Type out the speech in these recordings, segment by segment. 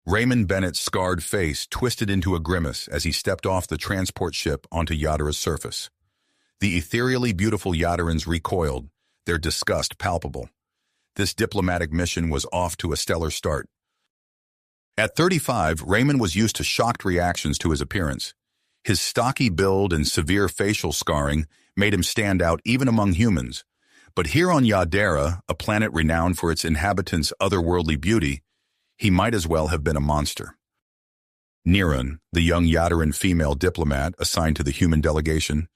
Raymond Bennett's scarred face twisted into a grimace as he stepped off the transport ship onto Yadera's surface. The ethereally beautiful Yaderans recoiled, their disgust palpable. This diplomatic mission was off to a stellar start. At 35, Raymond was used to shocked reactions to his appearance. His stocky build and severe facial scarring made him stand out even among humans. But here on Yadera, a planet renowned for its inhabitants' otherworldly beauty, he might as well have been a monster. Niran, the young Yaderan female diplomat assigned to the human delegation,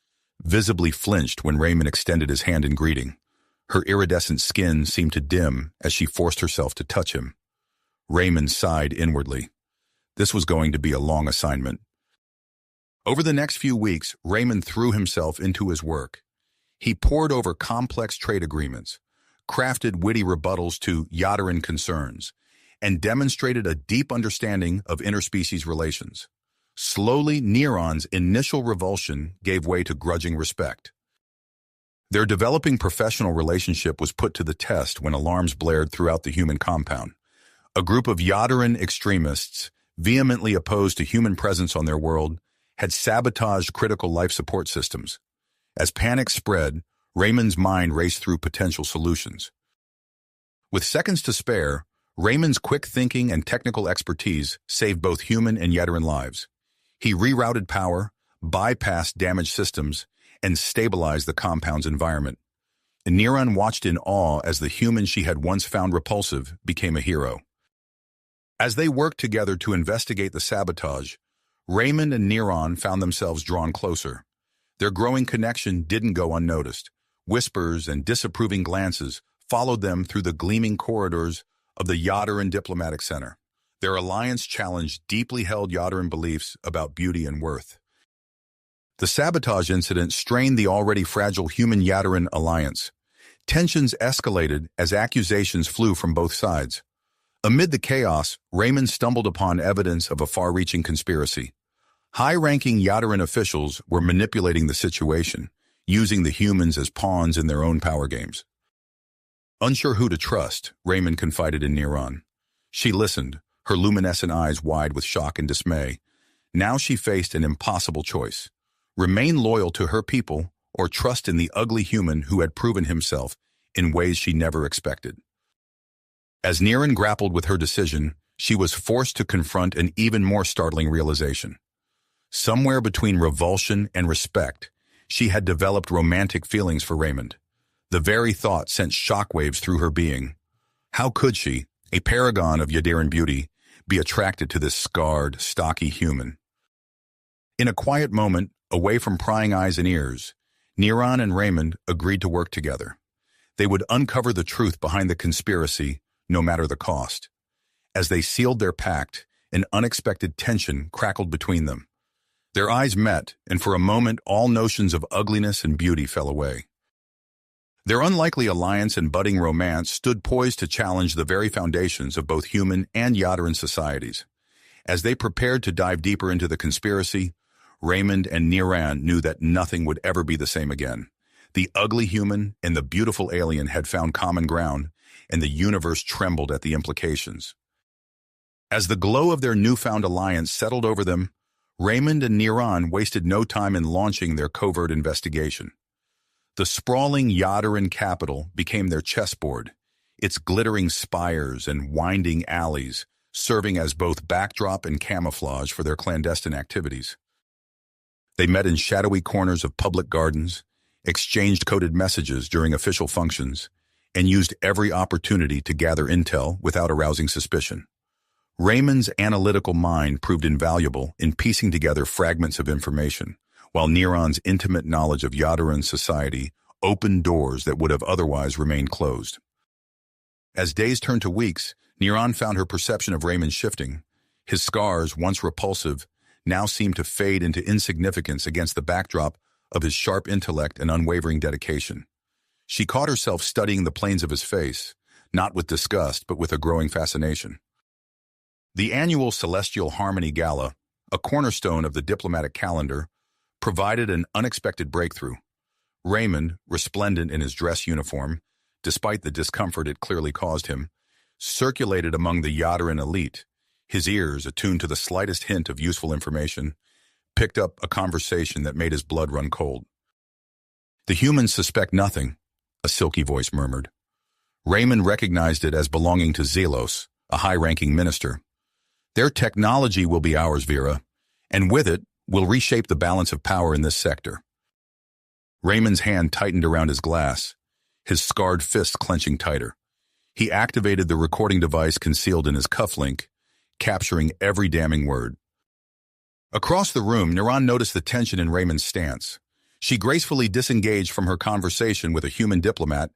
visibly flinched when Raymond extended his hand in greeting. Her iridescent skin seemed to dim as she forced herself to touch him. Raymond sighed inwardly. This was going to be a long assignment. Over the next few weeks, Raymond threw himself into his work. He pored over complex trade agreements, crafted witty rebuttals to Yaderan concerns, and demonstrated a deep understanding of interspecies relations. Slowly, Niran's initial revulsion gave way to grudging respect. Their developing professional relationship was put to the test when alarms blared throughout the human compound. A group of Yaderan extremists, vehemently opposed to human presence on their world, had sabotaged critical life support systems. As panic spread, Raymond's mind raced through potential solutions. With seconds to spare, Raymond's quick thinking and technical expertise saved both human and Yaderan lives. He rerouted power, bypassed damaged systems, and stabilized the compound's environment. Niran watched in awe as the human she had once found repulsive became a hero. As they worked together to investigate the sabotage, Raymond and Niran found themselves drawn closer. Their growing connection didn't go unnoticed. Whispers and disapproving glances followed them through the gleaming corridors of the Yaderan Diplomatic Center. Their alliance challenged deeply held Yaderan beliefs about beauty and worth. The sabotage incident strained the already fragile human-Yaderan alliance. Tensions escalated as accusations flew from both sides. Amid the chaos, Raymond stumbled upon evidence of a far-reaching conspiracy. High-ranking Yaderan officials were manipulating the situation, using the humans as pawns in their own power games. Unsure who to trust, Raymond confided in Niran. She listened, her luminescent eyes wide with shock and dismay. Now she faced an impossible choice. Remain loyal to her people or trust in the ugly human who had proven himself in ways she never expected. As Niran grappled with her decision, she was forced to confront an even more startling realization. Somewhere between revulsion and respect, she had developed romantic feelings for Raymond. The very thought sent shockwaves through her being. How could she, a paragon of Yaderan beauty, be attracted to this scarred, stocky human? In a quiet moment, away from prying eyes and ears, Niran and Raymond agreed to work together. They would uncover the truth behind the conspiracy, no matter the cost. As they sealed their pact, an unexpected tension crackled between them. Their eyes met, and for a moment all notions of ugliness and beauty fell away. Their unlikely alliance and budding romance stood poised to challenge the very foundations of both human and Yaderan societies. As they prepared to dive deeper into the conspiracy, Raymond and Niran knew that nothing would ever be the same again. The ugly human and the beautiful alien had found common ground, and the universe trembled at the implications. As the glow of their newfound alliance settled over them, Raymond and Niran wasted no time in launching their covert investigation. The sprawling Yaderan capital became their chessboard, its glittering spires and winding alleys serving as both backdrop and camouflage for their clandestine activities. They met in shadowy corners of public gardens, exchanged coded messages during official functions, and used every opportunity to gather intel without arousing suspicion. Raymond's analytical mind proved invaluable in piecing together fragments of information, while Niran's intimate knowledge of Yaderan society opened doors that would have otherwise remained closed. As days turned to weeks, Niran found her perception of Raymond shifting. His scars, once repulsive, now seemed to fade into insignificance against the backdrop of his sharp intellect and unwavering dedication. She caught herself studying the planes of his face, not with disgust, but with a growing fascination. The annual Celestial Harmony Gala, a cornerstone of the diplomatic calendar, provided an unexpected breakthrough. Raymond, resplendent in his dress uniform, despite the discomfort it clearly caused him, circulated among the Yaderan elite, His ears, attuned to the slightest hint of useful information, picked up a conversation that made his blood run cold. "The humans suspect nothing," a silky voice murmured. Raymond recognized it as belonging to Zelos, a high-ranking minister. "Their technology will be ours, Vera, and with it, we'll reshape the balance of power in this sector." Raymond's hand tightened around his glass, his scarred fist clenching tighter. He activated the recording device concealed in his cufflink, capturing every damning word. Across the room, Niran noticed the tension in Raymond's stance. She gracefully disengaged from her conversation with a human diplomat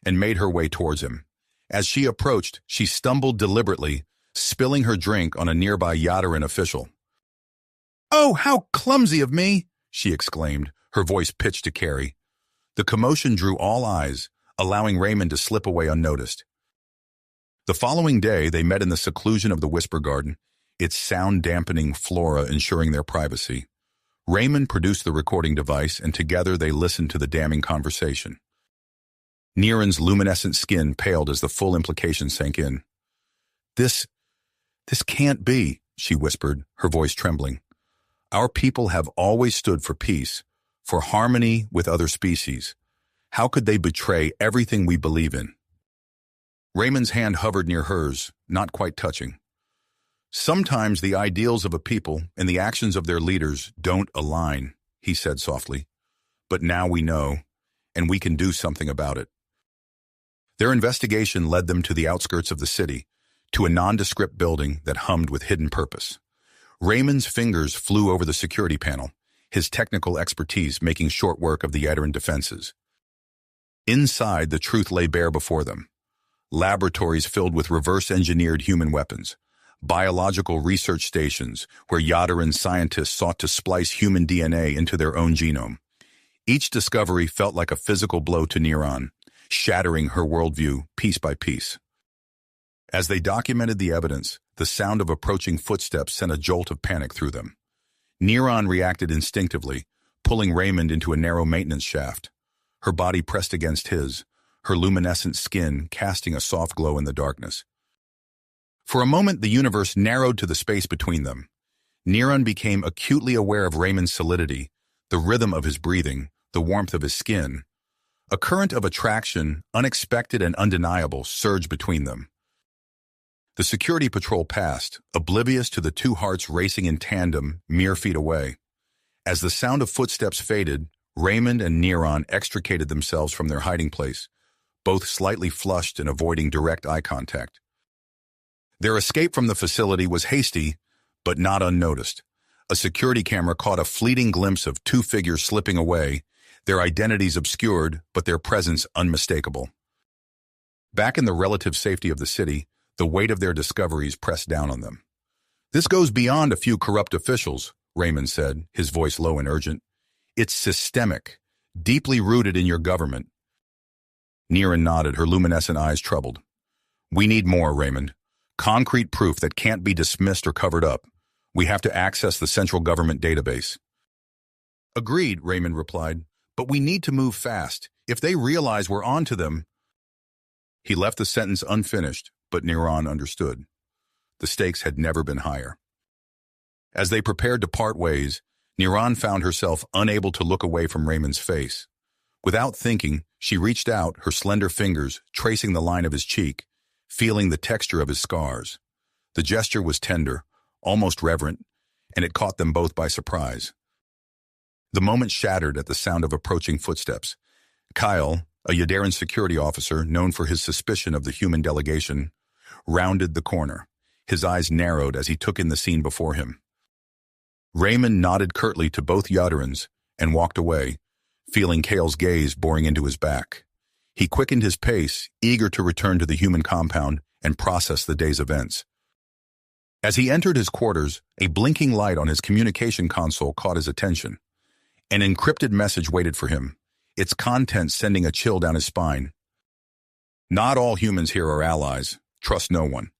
and made her way towards him. As she approached, she stumbled deliberately, spilling her drink on a nearby Yaderan official. "Oh, how clumsy of me!" she exclaimed, her voice pitched to Carrie. The commotion drew all eyes, allowing Raymond to slip away unnoticed. The following day, they met in the seclusion of the Whisper Garden, its sound-dampening flora ensuring their privacy. Raymond produced the recording device, and together they listened to the damning conversation. Niran's luminescent skin paled as the full implication sank in. This can't be," she whispered, her voice trembling. "Our people have always stood for peace, for harmony with other species. How could they betray everything we believe in?" Raymond's hand hovered near hers, not quite touching. "Sometimes the ideals of a people and the actions of their leaders don't align," he said softly. "But now we know, and we can do something about it." Their investigation led them to the outskirts of the city, to a nondescript building that hummed with hidden purpose. Raymond's fingers flew over the security panel, his technical expertise making short work of the Yadaran defenses. Inside, the truth lay bare before them. Laboratories filled with reverse-engineered human weapons, biological research stations where Yadaran scientists sought to splice human DNA into their own genome. Each discovery felt like a physical blow to Niran, shattering her worldview piece by piece. As they documented the evidence, the sound of approaching footsteps sent a jolt of panic through them. Niran reacted instinctively, pulling Raymond into a narrow maintenance shaft. Her body pressed against his, her luminescent skin casting a soft glow in the darkness. For a moment, the universe narrowed to the space between them. Niran became acutely aware of Raymond's solidity, the rhythm of his breathing, the warmth of his skin. A current of attraction, unexpected and undeniable, surged between them. The security patrol passed, oblivious to the two hearts racing in tandem mere feet away. As the sound of footsteps faded, Raymond and Niran extricated themselves from their hiding place, both slightly flushed and avoiding direct eye contact. Their escape from the facility was hasty, but not unnoticed. A security camera caught a fleeting glimpse of two figures slipping away, their identities obscured, but their presence unmistakable. Back in the relative safety of the city, the weight of their discoveries pressed down on them. "This goes beyond a few corrupt officials," Raymond said, his voice low and urgent. "It's systemic, deeply rooted in your government." Niran nodded, her luminescent eyes troubled. "We need more, Raymond. Concrete proof that can't be dismissed or covered up. We have to access the central government database." "Agreed," Raymond replied, "but we need to move fast. If they realize we're on to them—" He left the sentence unfinished, but Niran understood. The stakes had never been higher. As they prepared to part ways, Niran found herself unable to look away from Raymond's face. Without thinking, she reached out, her slender fingers tracing the line of his cheek, feeling the texture of his scars. The gesture was tender, almost reverent, and it caught them both by surprise. The moment shattered at the sound of approaching footsteps. Kyle, a Yadaran security officer known for his suspicion of the human delegation, rounded the corner. His eyes narrowed as he took in the scene before him. Raymond nodded curtly to both Yadarans and walked away, feeling Kale's gaze boring into his back. He quickened his pace, eager to return to the human compound and process the day's events. As he entered his quarters, a blinking light on his communication console caught his attention. An encrypted message waited for him, its contents sending a chill down his spine. "Not all humans here are allies. Trust no one.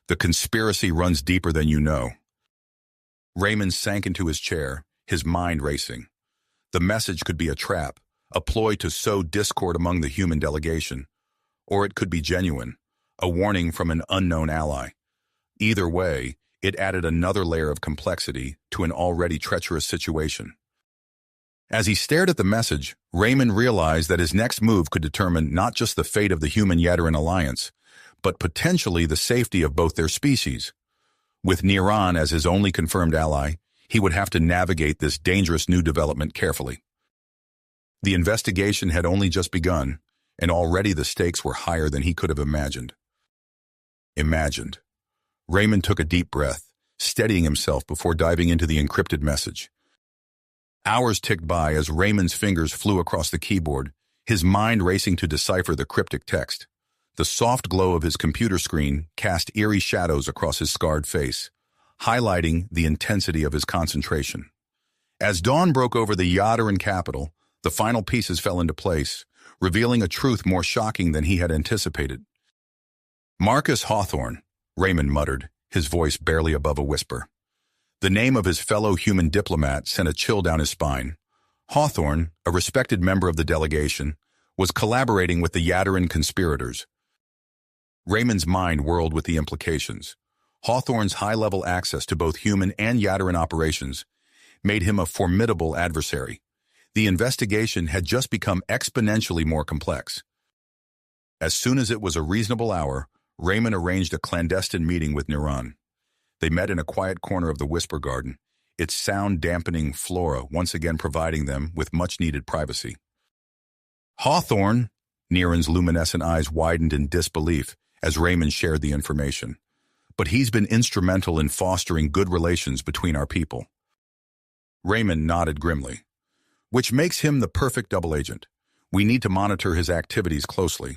The conspiracy runs deeper than you know." Raymond sank into his chair, his mind racing. The message could be a trap, a ploy to sow discord among the human delegation, or it could be genuine, a warning from an unknown ally. Either way, It added another layer of complexity to an already treacherous situation. As he stared at the message, Raymond realized that his next move could determine not just the fate of the human-Yadaran alliance, but potentially the safety of both their species. With Niran as his only confirmed ally, he would have to navigate this dangerous new development carefully. The investigation had only just begun, and already the stakes were higher than he could have imagined. Raymond took a deep breath, steadying himself before diving into the encrypted message. Hours ticked by as Raymond's fingers flew across the keyboard, his mind racing to decipher the cryptic text. The soft glow of his computer screen cast eerie shadows across his scarred face, highlighting the intensity of his concentration. As dawn broke over the Yadaran capital, the final pieces fell into place, revealing a truth more shocking than he had anticipated. Marcus Hawthorne, Raymond muttered, his voice barely above a whisper. The name of his fellow human diplomat sent a chill down his spine. Hawthorne, a respected member of the delegation, was collaborating with the Yadaran conspirators. Raymond's mind whirled with the implications. Hawthorne's high-level access to both human and Yadaran operations made him a formidable adversary. The investigation had just become exponentially more complex. As soon as it was a reasonable hour, Raymond arranged a clandestine meeting with Niran. They met in a quiet corner of the Whisper Garden, its sound-dampening flora once again providing them with much-needed privacy. Hawthorne, Niran's luminescent eyes widened in disbelief as Raymond shared the information. But he's been instrumental in fostering good relations between our people. Raymond nodded grimly. Which makes him the perfect double agent. We need to monitor his activities closely.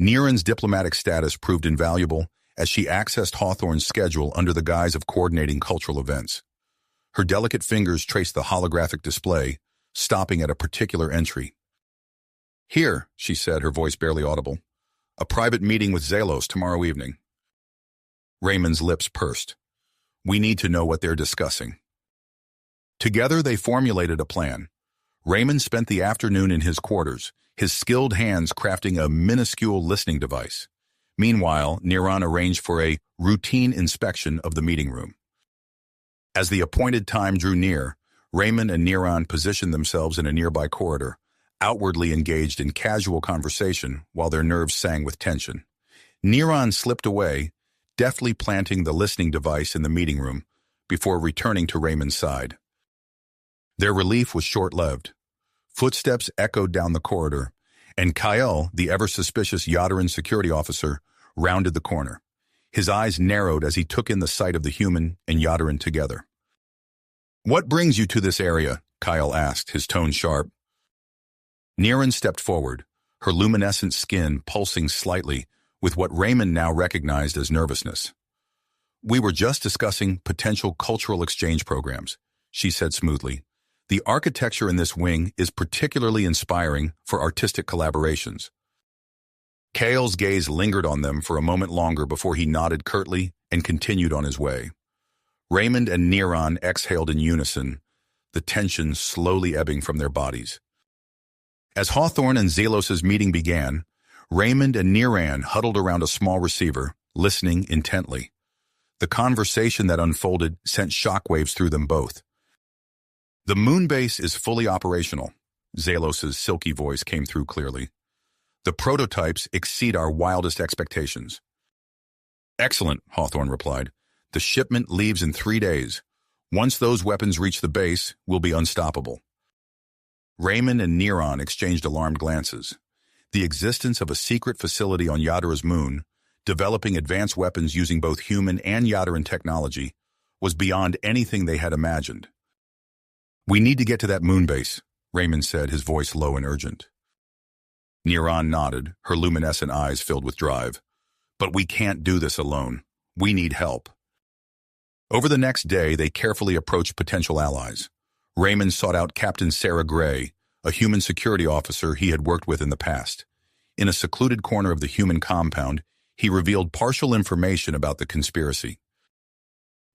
Niran's diplomatic status proved invaluable as she accessed Hawthorne's schedule under the guise of coordinating cultural events. Her delicate fingers traced the holographic display, stopping at a particular entry. Here, she said, her voice barely audible. A private meeting with Zelos tomorrow evening. Raymond's lips pursed. We need to know what they're discussing. Together they formulated a plan. Raymond spent the afternoon in his quarters, his skilled hands crafting a minuscule listening device. Meanwhile, Niran arranged for a routine inspection of the meeting room. As the appointed time drew near, Raymond and Niran positioned themselves in a nearby corridor, outwardly engaged in casual conversation while their nerves sang with tension. Niran slipped away, deftly planting the listening device in the meeting room before returning to Raymond's side. Their relief was short-lived. Footsteps echoed down the corridor, and Kyle, the ever-suspicious Yadaran security officer, rounded the corner. His eyes narrowed as he took in the sight of the human and Yadaran together. What brings you to this area? Kyle asked, his tone sharp. Niran stepped forward, her luminescent skin pulsing slightly with what Raymond now recognized as nervousness. We were just discussing potential cultural exchange programs, she said smoothly. The architecture in this wing is particularly inspiring for artistic collaborations. Kale's gaze lingered on them for a moment longer before he nodded curtly and continued on his way. Raymond and Niran exhaled in unison, the tension slowly ebbing from their bodies. As Hawthorne and Zelos' meeting began, Raymond and Niran huddled around a small receiver, listening intently. The conversation that unfolded sent shockwaves through them both. The moon base is fully operational, Zelos' silky voice came through clearly. The prototypes exceed our wildest expectations. Excellent, Hawthorne replied. The shipment leaves in 3 days. Once those weapons reach the base, we'll be unstoppable. Raymond and Niran exchanged alarmed glances. The existence of a secret facility on Yadera's moon, developing advanced weapons using both human and Yadaran technology, was beyond anything they had imagined. We need to get to that moon base, Raymond said, his voice low and urgent. Niran nodded, her luminescent eyes filled with drive. But we can't do this alone. We need help. Over the next day, they carefully approached potential allies. Raymond sought out Captain Sarah Gray, a human security officer he had worked with in the past. In a secluded corner of the human compound, he revealed partial information about the conspiracy.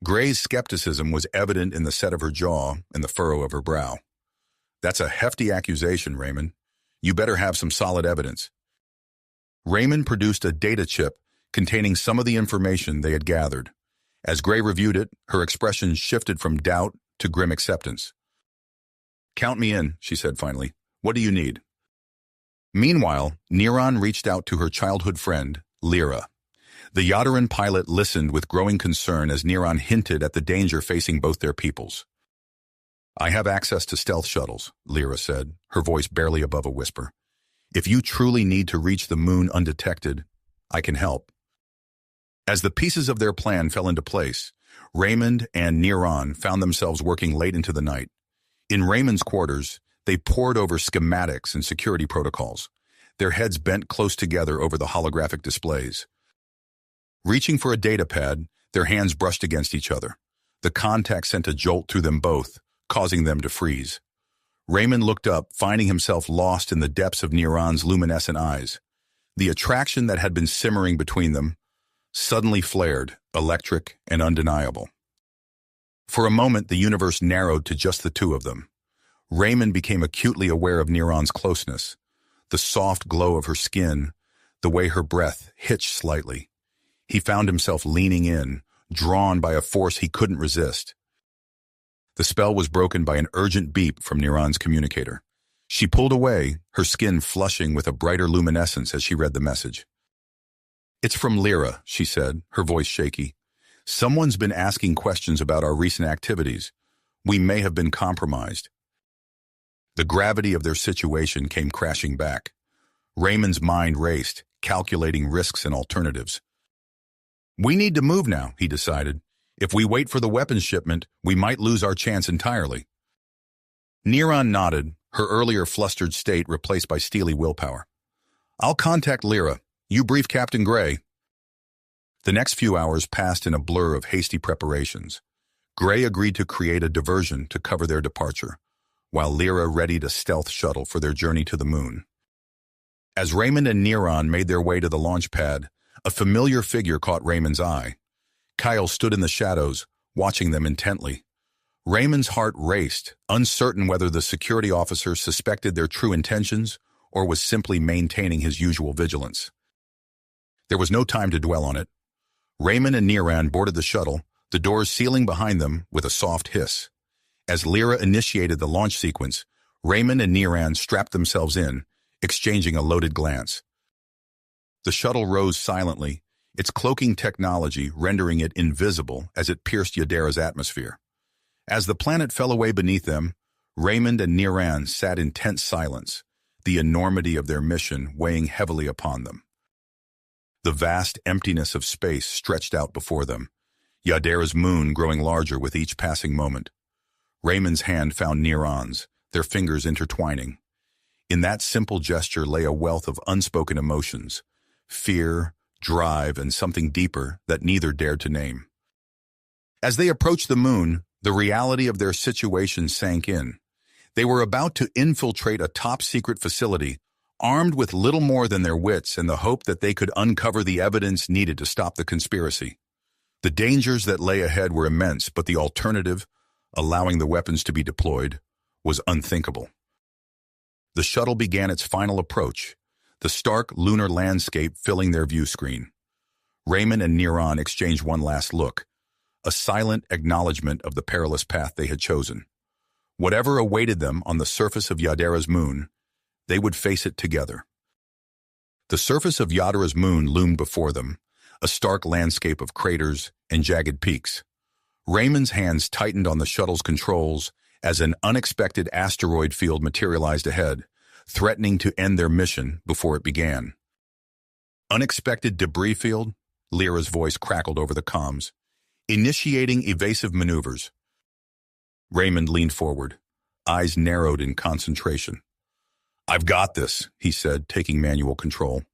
Gray's skepticism was evident in the set of her jaw and the furrow of her brow. That's a hefty accusation, Raymond. You better have some solid evidence. Raymond produced a data chip containing some of the information they had gathered. As Gray reviewed it, her expression shifted from doubt to grim acceptance. "Count me in," she said finally. "What do you need?" Meanwhile, Neron reached out to her childhood friend, Lyra. The Yaderan pilot listened with growing concern as Neron hinted at the danger facing both their peoples. "I have access to stealth shuttles," Lyra said, her voice barely above a whisper. "If you truly need to reach the moon undetected, I can help." As the pieces of their plan fell into place, Raymond and Neron found themselves working late into the night. In Raymond's quarters, they pored over schematics and security protocols, their heads bent close together over the holographic displays. Reaching for a datapad, their hands brushed against each other. The contact sent a jolt through them both, causing them to freeze. Raymond looked up, finding himself lost in the depths of Neron's luminescent eyes. The attraction that had been simmering between them suddenly flared, electric and undeniable. For a moment, the universe narrowed to just the two of them. Raymond became acutely aware of Neron's closeness, the soft glow of her skin, the way her breath hitched slightly. He found himself leaning in, drawn by a force he couldn't resist. The spell was broken by an urgent beep from Neron's communicator. She pulled away, her skin flushing with a brighter luminescence as she read the message. "It's from Lyra," she said, her voice shaky. "Someone's been asking questions about our recent activities. We may have been compromised." The gravity of their situation came crashing back. Raymond's mind raced, calculating risks and alternatives. "We need to move now," he decided. "If we wait for the weapons shipment, we might lose our chance entirely." Neron nodded, her earlier flustered state replaced by steely willpower. "I'll contact Lyra. You brief Captain Gray." The next few hours passed in a blur of hasty preparations. Gray agreed to create a diversion to cover their departure, while Lyra readied a stealth shuttle for their journey to the moon. As Raymond and Neron made their way to the launch pad, a familiar figure caught Raymond's eye. Kyle stood in the shadows, watching them intently. Raymond's heart raced, uncertain whether the security officer suspected their true intentions or was simply maintaining his usual vigilance. There was no time to dwell on it. Raymond and Neron boarded the shuttle, the doors sealing behind them with a soft hiss. As Lyra initiated the launch sequence, Raymond and Neron strapped themselves in, exchanging a loaded glance. The shuttle rose silently, its cloaking technology rendering it invisible as it pierced Yadera's atmosphere. As the planet fell away beneath them, Raymond and Neron sat in tense silence, the enormity of their mission weighing heavily upon them. The vast emptiness of space stretched out before them, Yadera's moon growing larger with each passing moment. Raymond's hand found Neron's, their fingers intertwining. In that simple gesture lay a wealth of unspoken emotions, fear, drive, and something deeper that neither dared to name. As they approached the moon, the reality of their situation sank in. They were about to infiltrate a top-secret facility, armed with little more than their wits and the hope that they could uncover the evidence needed to stop the conspiracy. The dangers that lay ahead were immense, but the alternative, allowing the weapons to be deployed, was unthinkable. The shuttle began its final approach, the stark lunar landscape filling their view screen. Raymond and Neron exchanged one last look, a silent acknowledgement of the perilous path they had chosen. Whatever awaited them on the surface of Yadera's moon, they would face it together. The surface of Yadera's moon loomed before them, a stark landscape of craters and jagged peaks. Raymond's hands tightened on the shuttle's controls as an unexpected asteroid field materialized ahead, threatening to end their mission before it began. "Unexpected debris field?" Lyra's voice crackled over the comms. "Initiating evasive maneuvers." Raymond leaned forward, eyes narrowed in concentration. "I've got this," he said, taking manual control.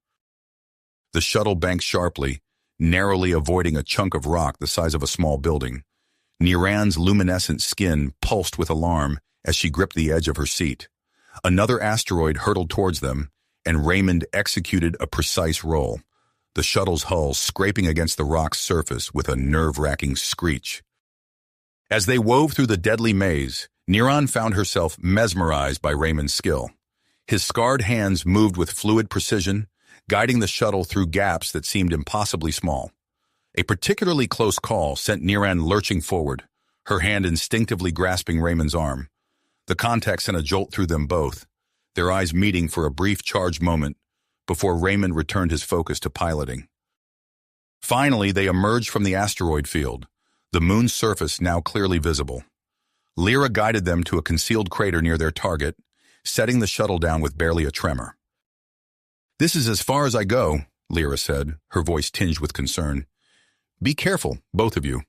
The shuttle banked sharply, narrowly avoiding a chunk of rock the size of a small building. Neron's luminescent skin pulsed with alarm as she gripped the edge of her seat. Another asteroid hurtled towards them, and Raymond executed a precise roll, the shuttle's hull scraping against the rock's surface with a nerve-wracking screech. As they wove through the deadly maze, Neron found herself mesmerized by Raymond's skill. His scarred hands moved with fluid precision, guiding the shuttle through gaps that seemed impossibly small. A particularly close call sent Niran lurching forward, her hand instinctively grasping Raymond's arm. The contact sent a jolt through them both, their eyes meeting for a brief charged moment before Raymond returned his focus to piloting. Finally, they emerged from the asteroid field, the moon's surface now clearly visible. Lyra guided them to a concealed crater near their target, setting the shuttle down with barely a tremor. "This is as far as I go," Lyra said, her voice tinged with concern. "Be careful, both of you."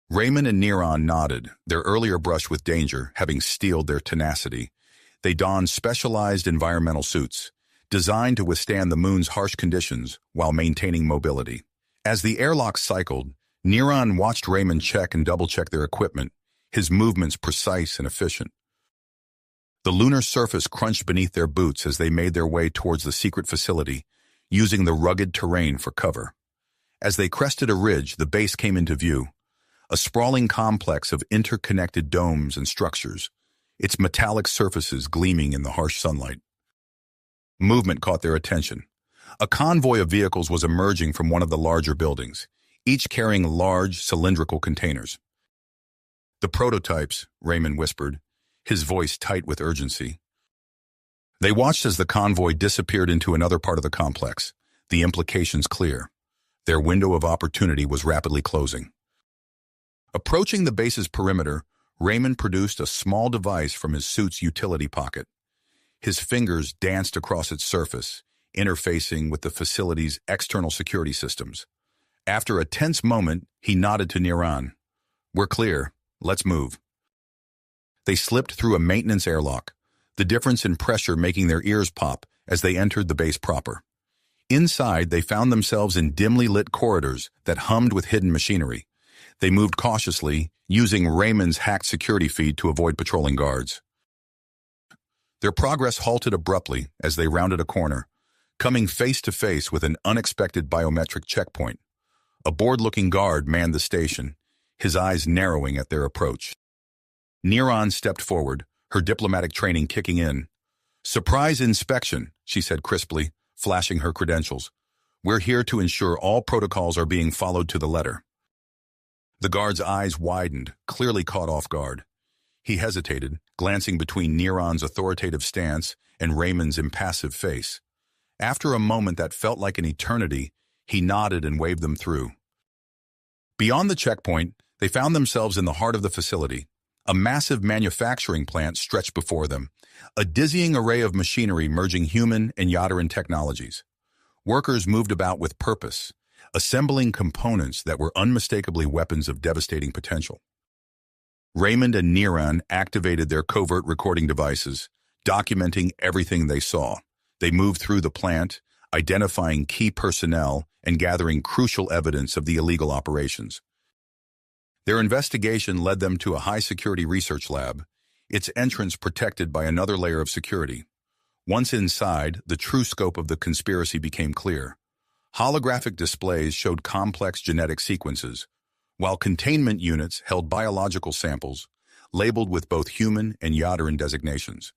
Raymond and Niran nodded, their earlier brush with danger having steeled their tenacity. They donned specialized environmental suits, designed to withstand the moon's harsh conditions while maintaining mobility. As the airlock cycled, Niran watched Raymond check and double-check their equipment, his movements precise and efficient. The lunar surface crunched beneath their boots as they made their way towards the secret facility, using the rugged terrain for cover. As they crested a ridge, the base came into view, a sprawling complex of interconnected domes and structures, its metallic surfaces gleaming in the harsh sunlight. Movement caught their attention. A convoy of vehicles was emerging from one of the larger buildings, each carrying large, cylindrical containers. "The prototypes," Raymond whispered, his voice tight with urgency. They watched as the convoy disappeared into another part of the complex, the implications clear. Their window of opportunity was rapidly closing. Approaching the base's perimeter, Raymond produced a small device from his suit's utility pocket. His fingers danced across its surface, interfacing with the facility's external security systems. After a tense moment, he nodded to Niran. "We're clear. Let's move." They slipped through a maintenance airlock, the difference in pressure making their ears pop as they entered the base proper. Inside, they found themselves in dimly lit corridors that hummed with hidden machinery. They moved cautiously, using Raymond's hacked security feed to avoid patrolling guards. Their progress halted abruptly as they rounded a corner, coming face to face with an unexpected biometric checkpoint. A bored-looking guard manned the station, his eyes narrowing at their approach. Niran stepped forward, her diplomatic training kicking in. "Surprise inspection," she said crisply, flashing her credentials. "We're here to ensure all protocols are being followed to the letter." The guard's eyes widened, clearly caught off guard. He hesitated, glancing between Niran's authoritative stance and Raymond's impassive face. After a moment that felt like an eternity, he nodded and waved them through. Beyond the checkpoint, they found themselves in the heart of the facility. A massive manufacturing plant stretched before them, a dizzying array of machinery merging human and Yadera technologies. Workers moved about with purpose, assembling components that were unmistakably weapons of devastating potential. Raymond and Niran activated their covert recording devices, documenting everything they saw. They moved through the plant, identifying key personnel and gathering crucial evidence of the illegal operations. Their investigation led them to a high-security research lab, its entrance protected by another layer of security. Once inside, the true scope of the conspiracy became clear. Holographic displays showed complex genetic sequences, while containment units held biological samples, labeled with both human and Yaderan designations.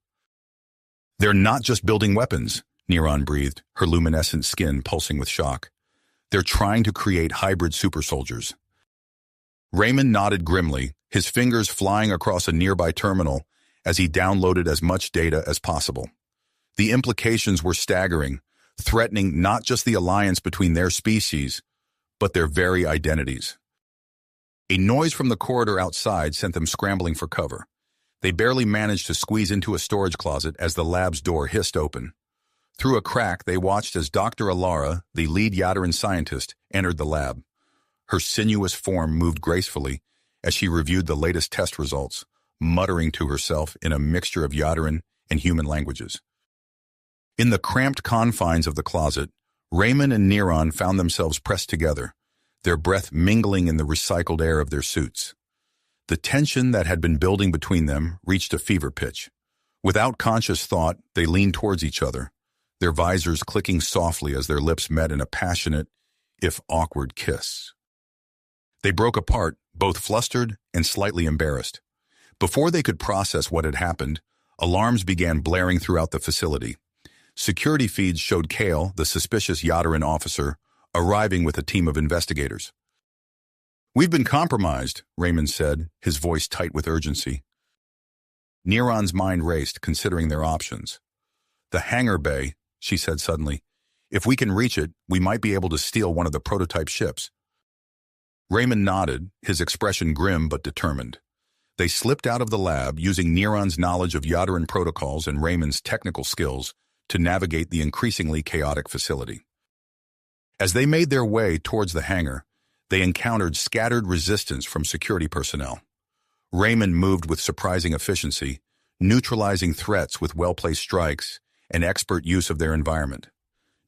"They're not just building weapons," Niran breathed, her luminescent skin pulsing with shock. "They're trying to create hybrid super-soldiers." Raymond nodded grimly, his fingers flying across a nearby terminal as he downloaded as much data as possible. The implications were staggering, threatening not just the alliance between their species, but their very identities. A noise from the corridor outside sent them scrambling for cover. They barely managed to squeeze into a storage closet as the lab's door hissed open. Through a crack, they watched as Dr. Alara, the lead Yaderan scientist, entered the lab. Her sinuous form moved gracefully as she reviewed the latest test results, muttering to herself in a mixture of Yaderan and human languages. In the cramped confines of the closet, Raymond and Niran found themselves pressed together, their breath mingling in the recycled air of their suits. The tension that had been building between them reached a fever pitch. Without conscious thought, they leaned towards each other, their visors clicking softly as their lips met in a passionate, if awkward, kiss. They broke apart, both flustered and slightly embarrassed. Before they could process what had happened, alarms began blaring throughout the facility. Security feeds showed Kale, the suspicious Yaderan officer, arriving with a team of investigators. "We've been compromised," Raymond said, his voice tight with urgency. Neron's mind raced, considering their options. "The hangar bay," she said suddenly. "If we can reach it, we might be able to steal one of the prototype ships." Raymond nodded, his expression grim but determined. They slipped out of the lab, using Neron's knowledge of Yaderan protocols and Raymond's technical skills to navigate the increasingly chaotic facility. As they made their way towards the hangar, they encountered scattered resistance from security personnel. Raymond moved with surprising efficiency, neutralizing threats with well-placed strikes and expert use of their environment.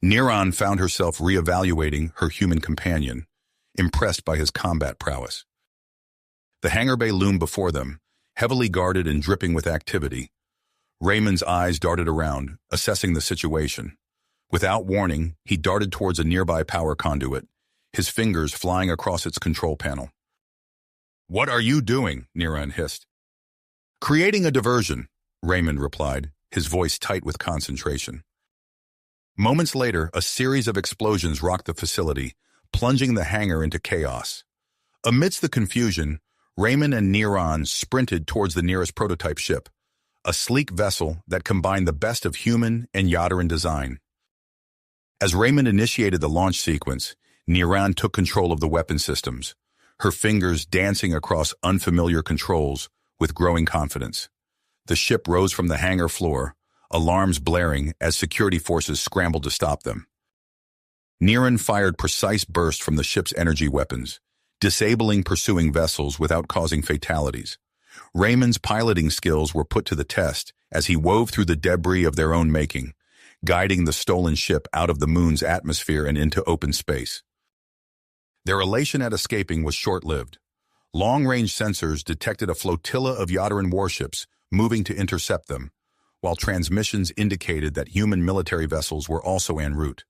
Neron found herself reevaluating her human companion, impressed by his combat prowess. The hangar bay loomed before them, heavily guarded and dripping with activity. Raymond's eyes darted around, assessing the situation. Without warning, he darted towards a nearby power conduit, his fingers flying across its control panel. "What are you doing?" Neron hissed. "Creating a diversion," Raymond replied, his voice tight with concentration. Moments later, a series of explosions rocked the facility, plunging the hangar into chaos. Amidst the confusion, Raymond and Neron sprinted towards the nearest prototype ship, a sleek vessel that combined the best of human and Yadera design. As Raymond initiated the launch sequence, Neron took control of the weapon systems, her fingers dancing across unfamiliar controls with growing confidence. The ship rose from the hangar floor, alarms blaring as security forces scrambled to stop them. Neron fired precise bursts from the ship's energy weapons, disabling pursuing vessels without causing fatalities. Raymond's piloting skills were put to the test as he wove through the debris of their own making, guiding the stolen ship out of the moon's atmosphere and into open space. Their elation at escaping was short-lived. Long-range sensors detected a flotilla of Yaderan warships moving to intercept them, while transmissions indicated that human military vessels were also en route.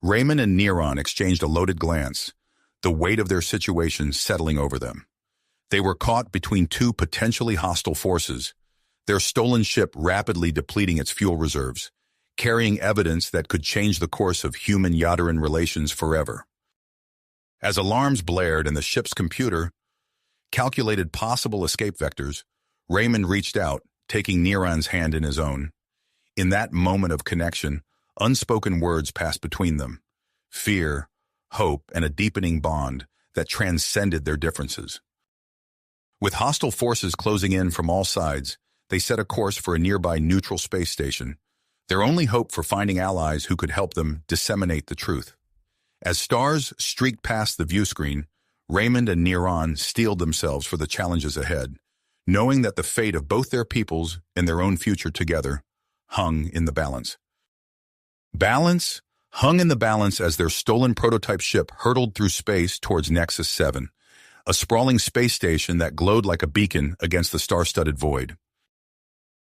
Raymond and Neron exchanged a loaded glance, the weight of their situation settling over them. They were caught between two potentially hostile forces, their stolen ship rapidly depleting its fuel reserves, carrying evidence that could change the course of human-Yaderan relations forever. As alarms blared and the ship's computer calculated possible escape vectors, Raymond reached out, taking Neron's hand in his own. In that moment of connection, unspoken words passed between them. Fear, hope, and a deepening bond that transcended their differences. With hostile forces closing in from all sides, they set a course for a nearby neutral space station, their only hope for finding allies who could help them disseminate the truth. As stars streaked past the viewscreen, Raymond and Neron steeled themselves for the challenges ahead, knowing that the fate of both their peoples and their own future together hung in the balance. Balance hung in the balance as their stolen prototype ship hurtled through space towards Nexus 7, a sprawling space station that glowed like a beacon against the star-studded void.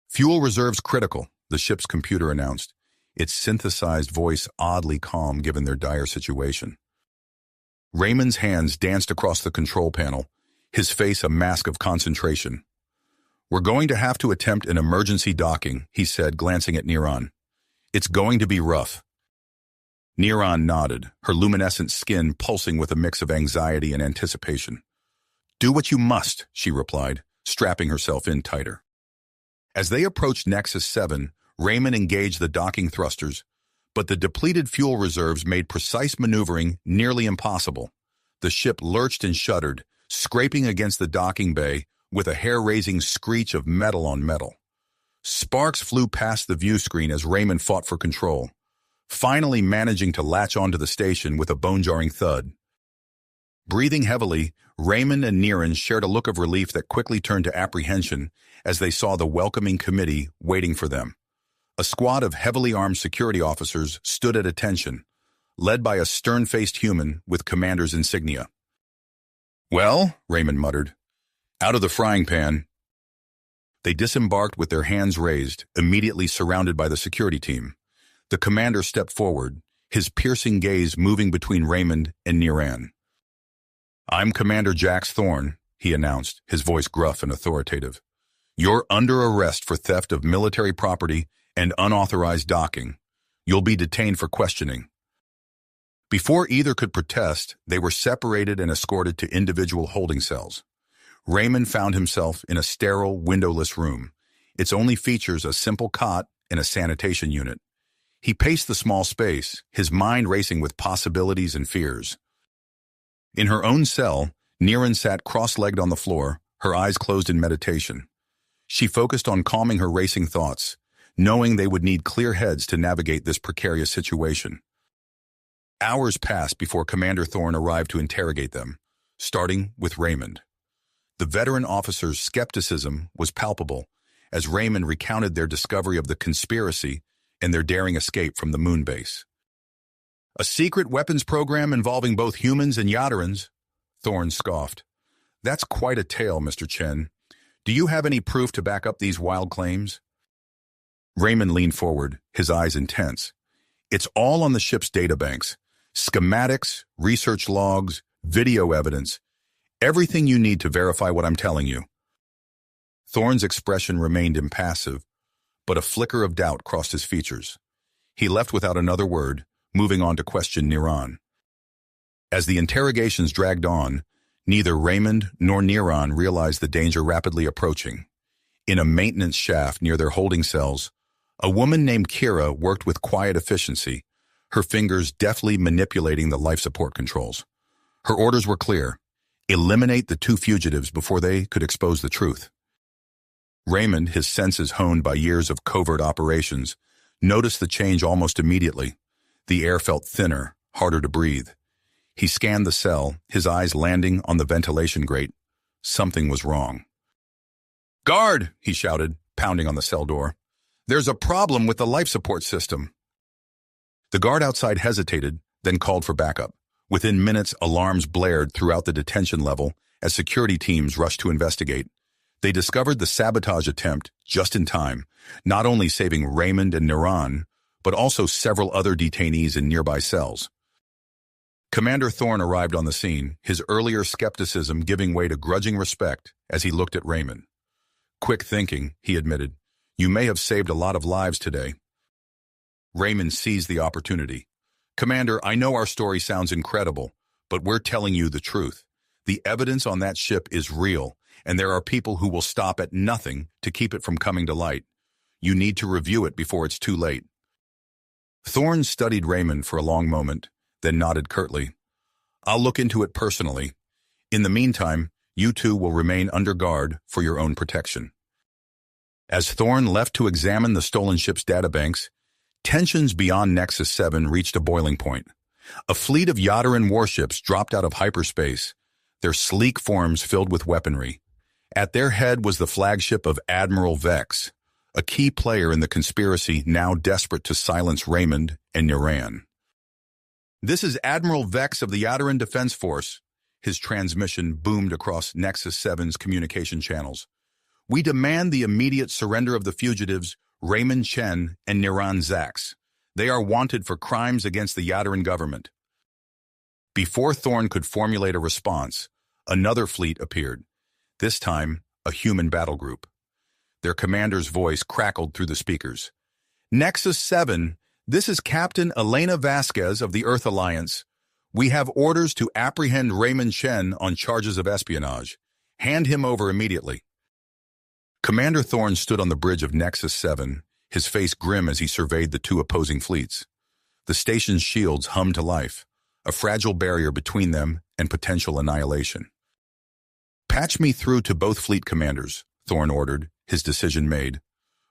"Fuel reserves critical," the ship's computer announced, its synthesized voice oddly calm given their dire situation. Raymond's hands danced across the control panel, his face a mask of concentration. "We're going to have to attempt an emergency docking," he said, glancing at Neron. "It's going to be rough." Neron nodded, her luminescent skin pulsing with a mix of anxiety and anticipation. "Do what you must," she replied, strapping herself in tighter. As they approached Nexus 7, Raymond engaged the docking thrusters, but the depleted fuel reserves made precise maneuvering nearly impossible. The ship lurched and shuddered, scraping against the docking bay with a hair-raising screech of metal on metal. Sparks flew past the viewscreen as Raymond fought for control, finally managing to latch onto the station with a bone-jarring thud. Breathing heavily, Raymond and Neron shared a look of relief that quickly turned to apprehension as they saw the welcoming committee waiting for them. A squad of heavily armed security officers stood at attention, led by a stern-faced human with commander's insignia. "Well," Raymond muttered, "out of the frying pan." They disembarked with their hands raised, immediately surrounded by the security team. The commander stepped forward, his piercing gaze moving between Raymond and Neron. "I'm Commander Jax Thorne," he announced, his voice gruff and authoritative. "You're under arrest for theft of military property and unauthorized docking. You'll be detained for questioning." Before either could protest, they were separated and escorted to individual holding cells. Raymond found himself in a sterile, windowless room. Its only features a simple cot and a sanitation unit. He paced the small space, his mind racing with possibilities and fears. In her own cell, Niran sat cross-legged on the floor, her eyes closed in meditation. She focused on calming her racing thoughts, knowing they would need clear heads to navigate this precarious situation. Hours passed before Commander Thorne arrived to interrogate them, starting with Raymond. The veteran officer's skepticism was palpable as Raymond recounted their discovery of the conspiracy and their daring escape from the moon base. A secret weapons program involving both humans and Yaderans, Thorne scoffed. That's quite a tale, Mr. Chen. Do you have any proof to back up these wild claims? Raymond leaned forward, his eyes intense. It's all on the ship's databanks. Schematics, research logs, video evidence. Everything you need to verify what I'm telling you. Thorne's expression remained impassive, but a flicker of doubt crossed his features. He left without another word, moving on to question Niran. As the interrogations dragged on, neither Raymond nor Niran realized the danger rapidly approaching. In a maintenance shaft near their holding cells, a woman named Kira worked with quiet efficiency, her fingers deftly manipulating the life support controls. Her orders were clear: eliminate the two fugitives before they could expose the truth. Raymond, his senses honed by years of covert operations, noticed the change almost immediately. The air felt thinner, harder to breathe. He scanned the cell, his eyes landing on the ventilation grate. Something was wrong. "Guard!" he shouted, pounding on the cell door. "There's a problem with the life support system." The guard outside hesitated, then called for backup. Within minutes, alarms blared throughout the detention level as security teams rushed to investigate. They discovered the sabotage attempt just in time, not only saving Raymond and Niran, but also several other detainees in nearby cells. Commander Thorne arrived on the scene, his earlier skepticism giving way to grudging respect as he looked at Raymond. "Quick thinking," he admitted. "You may have saved a lot of lives today." Raymond seized the opportunity. "Commander, I know our story sounds incredible, but we're telling you the truth. The evidence on that ship is real, and there are people who will stop at nothing to keep it from coming to light. You need to review it before it's too late." Thorne studied Raymond for a long moment, then nodded curtly. "I'll look into it personally. In the meantime, you two will remain under guard for your own protection." As Thorne left to examine the stolen ship's databanks, tensions beyond Nexus 7 reached a boiling point. A fleet of Yaderan warships dropped out of hyperspace, their sleek forms filled with weaponry. At their head was the flagship of Admiral Vex, a key player in the conspiracy now desperate to silence Raymond and Niran. "This is Admiral Vex of the Yaderan Defense Force," his transmission boomed across Nexus 7's communication channels. "We demand the immediate surrender of the fugitives, Raymond Chen and Niran Zax. They are wanted for crimes against the Yaderan government." Before Thorne could formulate a response, another fleet appeared, this time a human battle group. Their commander's voice crackled through the speakers. "Nexus 7, this is Captain Elena Vasquez of the Earth Alliance. We have orders to apprehend Raymond Chen on charges of espionage. Hand him over immediately." Commander Thorne stood on the bridge of Nexus 7, his face grim as he surveyed the two opposing fleets. The station's shields hummed to life, a fragile barrier between them and potential annihilation. "Patch me through to both fleet commanders," Thorne ordered, his decision made.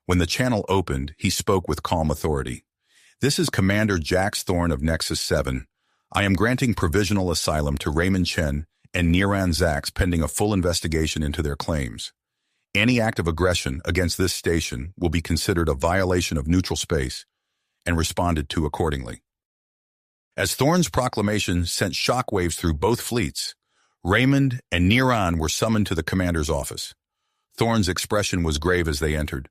When the channel opened, he spoke with calm authority. "This is Commander Jax Thorne of Nexus 7. I am granting provisional asylum to Raymond Chen and Niran Zax pending a full investigation into their claims. Any act of aggression against this station will be considered a violation of neutral space and responded to accordingly." As Thorne's proclamation sent shockwaves through both fleets, Raymond and Niran were summoned to the commander's office. Thorne's expression was grave as they entered.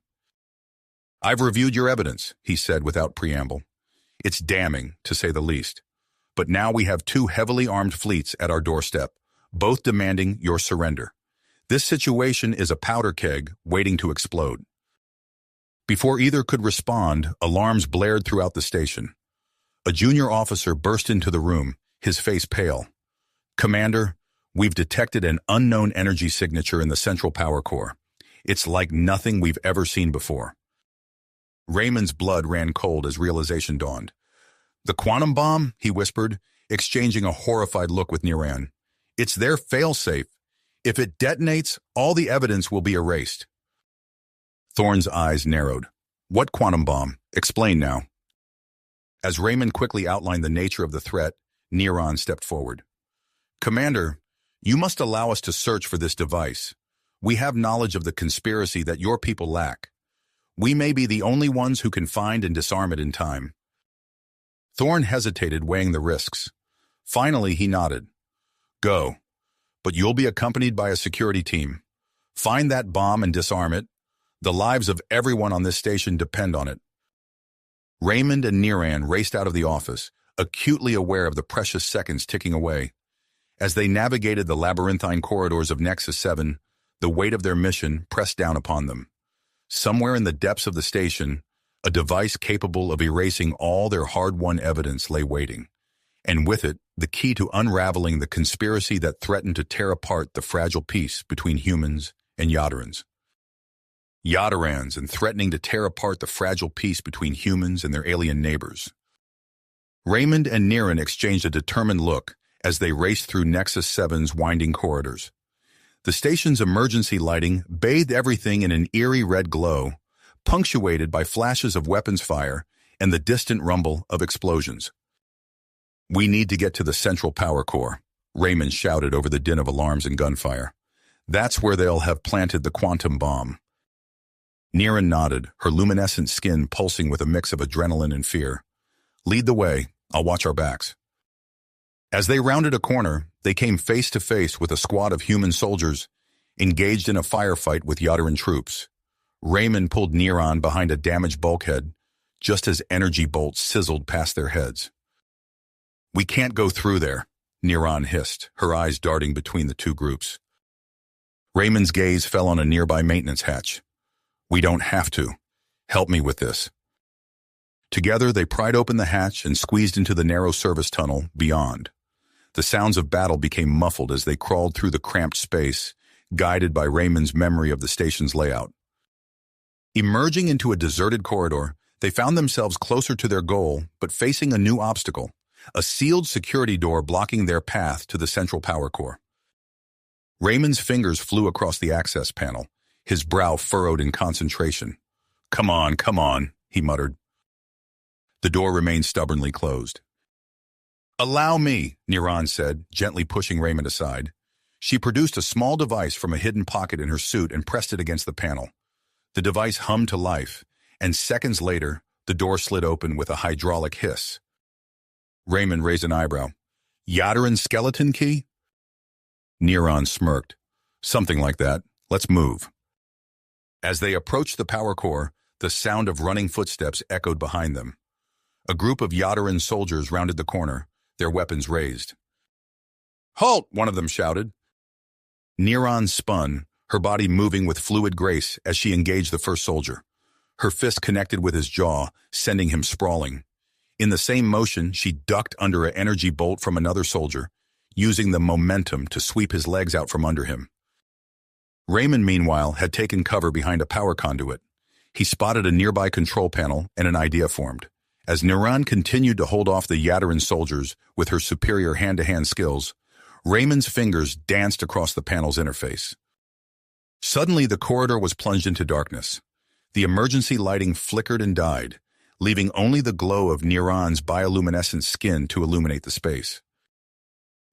"I've reviewed your evidence," he said without preamble. "It's damning, to say the least. But now we have two heavily armed fleets at our doorstep, both demanding your surrender. This situation is a powder keg waiting to explode." Before either could respond, alarms blared throughout the station. A junior officer burst into the room, his face pale. "Commander, we've detected an unknown energy signature in the central power core. It's like nothing we've ever seen before." Raymond's blood ran cold as realization dawned. "The quantum bomb?" he whispered, exchanging a horrified look with Niran. "It's their failsafe. If it detonates, all the evidence will be erased." Thorne's eyes narrowed. "What quantum bomb? Explain now." As Raymond quickly outlined the nature of the threat, Niran stepped forward. "Commander, you must allow us to search for this device. We have knowledge of the conspiracy that your people lack. We may be the only ones who can find and disarm it in time." Thorne hesitated, weighing the risks. Finally, he nodded. "Go. But you'll be accompanied by a security team. Find that bomb and disarm it. The lives of everyone on this station depend on it." Raymond and Niran raced out of the office, acutely aware of the precious seconds ticking away. As they navigated the labyrinthine corridors of Nexus 7, the weight of their mission pressed down upon them. Somewhere in the depths of the station, a device capable of erasing all their hard-won evidence lay waiting, and with it, the key to unraveling the conspiracy that threatened to tear apart the fragile peace between humans and Yaderans. Yaderans, and threatening to tear apart the fragile peace between humans and their alien neighbors. Raymond and Niran exchanged a determined look as they raced through Nexus 7's winding corridors. The station's emergency lighting bathed everything in an eerie red glow, punctuated by flashes of weapons fire and the distant rumble of explosions. "We need to get to the central power core," Raymond shouted over the din of alarms and gunfire. "That's where they'll have planted the quantum bomb." Niran nodded, her luminescent skin pulsing with a mix of adrenaline and fear. "Lead the way. I'll watch our backs." As they rounded a corner, they came face to face with a squad of human soldiers engaged in a firefight with Yaderan troops. Raymond pulled Niran behind a damaged bulkhead, just as energy bolts sizzled past their heads. "We can't go through there," Niran hissed, her eyes darting between the two groups. Raymond's gaze fell on a nearby maintenance hatch. "We don't have to. Help me with this." Together, they pried open the hatch and squeezed into the narrow service tunnel beyond. The sounds of battle became muffled as they crawled through the cramped space, guided by Raymond's memory of the station's layout. Emerging into a deserted corridor, they found themselves closer to their goal, but facing a new obstacle, a sealed security door blocking their path to the central power core. Raymond's fingers flew across the access panel, his brow furrowed in concentration. Come on, he muttered. The door remained stubbornly closed. "Allow me," Niran said, gently pushing Raymond aside. She produced a small device from a hidden pocket in her suit and pressed it against the panel. The device hummed to life, and seconds later, the door slid open with a hydraulic hiss. Raymond raised an eyebrow. "Yaderan skeleton key?" Niran smirked. "Something like that. Let's move." As they approached the power core, the sound of running footsteps echoed behind them. A group of Yaderan soldiers rounded the corner, their weapons raised. "Halt!" one of them shouted. Niran spun, her body moving with fluid grace as she engaged the first soldier. Her fist connected with his jaw, sending him sprawling. In the same motion, she ducked under an energy bolt from another soldier, using the momentum to sweep his legs out from under him. Raymond, meanwhile, had taken cover behind a power conduit. He spotted a nearby control panel, and an idea formed. As Niran continued to hold off the Yaderan soldiers with her superior hand-to-hand skills, Raymond's fingers danced across the panel's interface. Suddenly, the corridor was plunged into darkness. The emergency lighting flickered and died, leaving only the glow of Niran's bioluminescent skin to illuminate the space.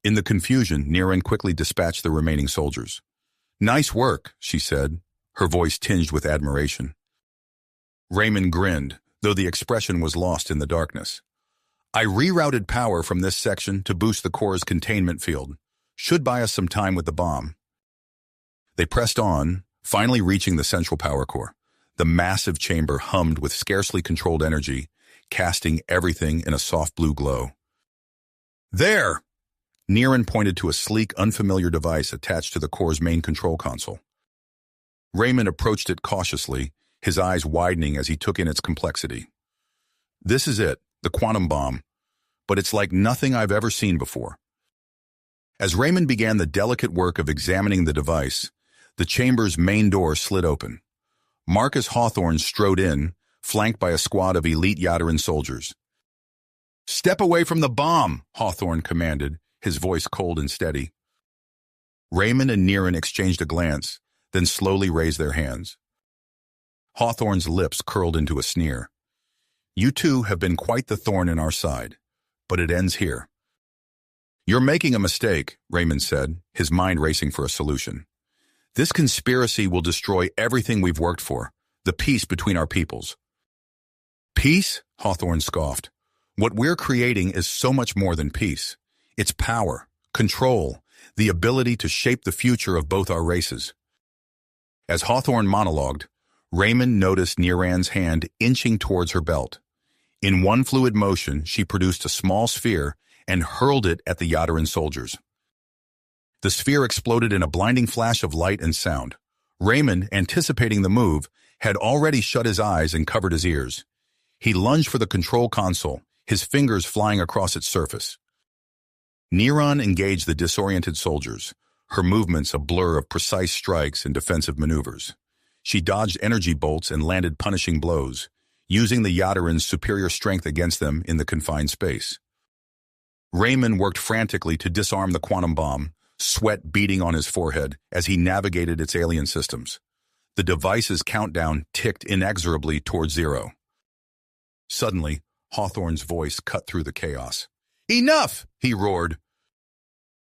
In the confusion, Niran quickly dispatched the remaining soldiers. "Nice work," she said, her voice tinged with admiration. Raymond grinned, though the expression was lost in the darkness. "I rerouted power from this section to boost the core's containment field. Should buy us some time with the bomb." They pressed on, finally reaching the central power core. The massive chamber hummed with scarcely controlled energy, casting everything in a soft blue glow. "There!" Niran pointed to a sleek, unfamiliar device attached to the core's main control console. Raymond approached it cautiously, his eyes widening as he took in its complexity. "This is it, the quantum bomb. but it's like nothing I've ever seen before. As Raymond began the delicate work of examining the device, the chamber's main door slid open. Marcus Hawthorne strode in, flanked by a squad of elite Yaderan soldiers. "Step away from the bomb," Hawthorne commanded, his voice cold and steady. Raymond and Niran exchanged a glance, then slowly raised their hands. Hawthorne's lips curled into a sneer. "You two have been quite the thorn in our side, but it ends here." "You're making a mistake," Raymond said, his mind racing for a solution. "This conspiracy will destroy everything we've worked for, the peace between our peoples." "Peace?" Hawthorne scoffed. "What we're creating is so much more than peace. It's power, control, the ability to shape the future of both our races." As Hawthorne monologued, Raymond noticed Niran's hand inching towards her belt. In one fluid motion, she produced a small sphere and hurled it at the Yaderan soldiers. The sphere exploded in a blinding flash of light and sound. Raymond, anticipating the move, had already shut his eyes and covered his ears. He lunged for the control console, his fingers flying across its surface. Niran engaged the disoriented soldiers, her movements a blur of precise strikes and defensive maneuvers. She dodged energy bolts and landed punishing blows, using the Yaderan's superior strength against them in the confined space. Raymond worked frantically to disarm the quantum bomb, sweat beading on his forehead as he navigated its alien systems. The device's countdown ticked inexorably towards 0. Suddenly, Hawthorne's voice cut through the chaos. "Enough!" he roared.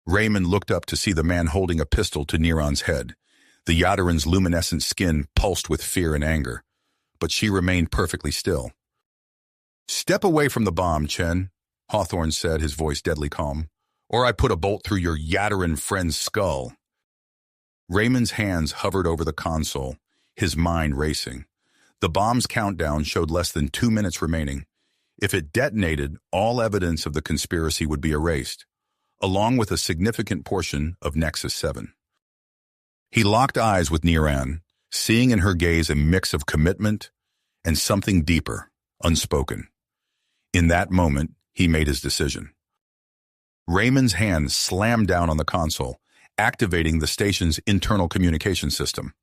Raymond looked up to see the man holding a pistol to Niran's head. The Yaderan's luminescent skin pulsed with fear and anger, but she remained perfectly still. "Step away from the bomb, Chen," Hawthorne said, his voice deadly calm, "or I put a bolt through your Yaderan friend's skull." Raymond's hands hovered over the console, his mind racing. The bomb's countdown showed less than 2 minutes remaining. If it detonated, all evidence of the conspiracy would be erased, along with a significant portion of Nexus 7. He locked eyes with Niran, seeing in her gaze a mix of commitment and something deeper, unspoken. In that moment, he made his decision. Raymond's hand slammed down on the console, activating the station's internal communication system.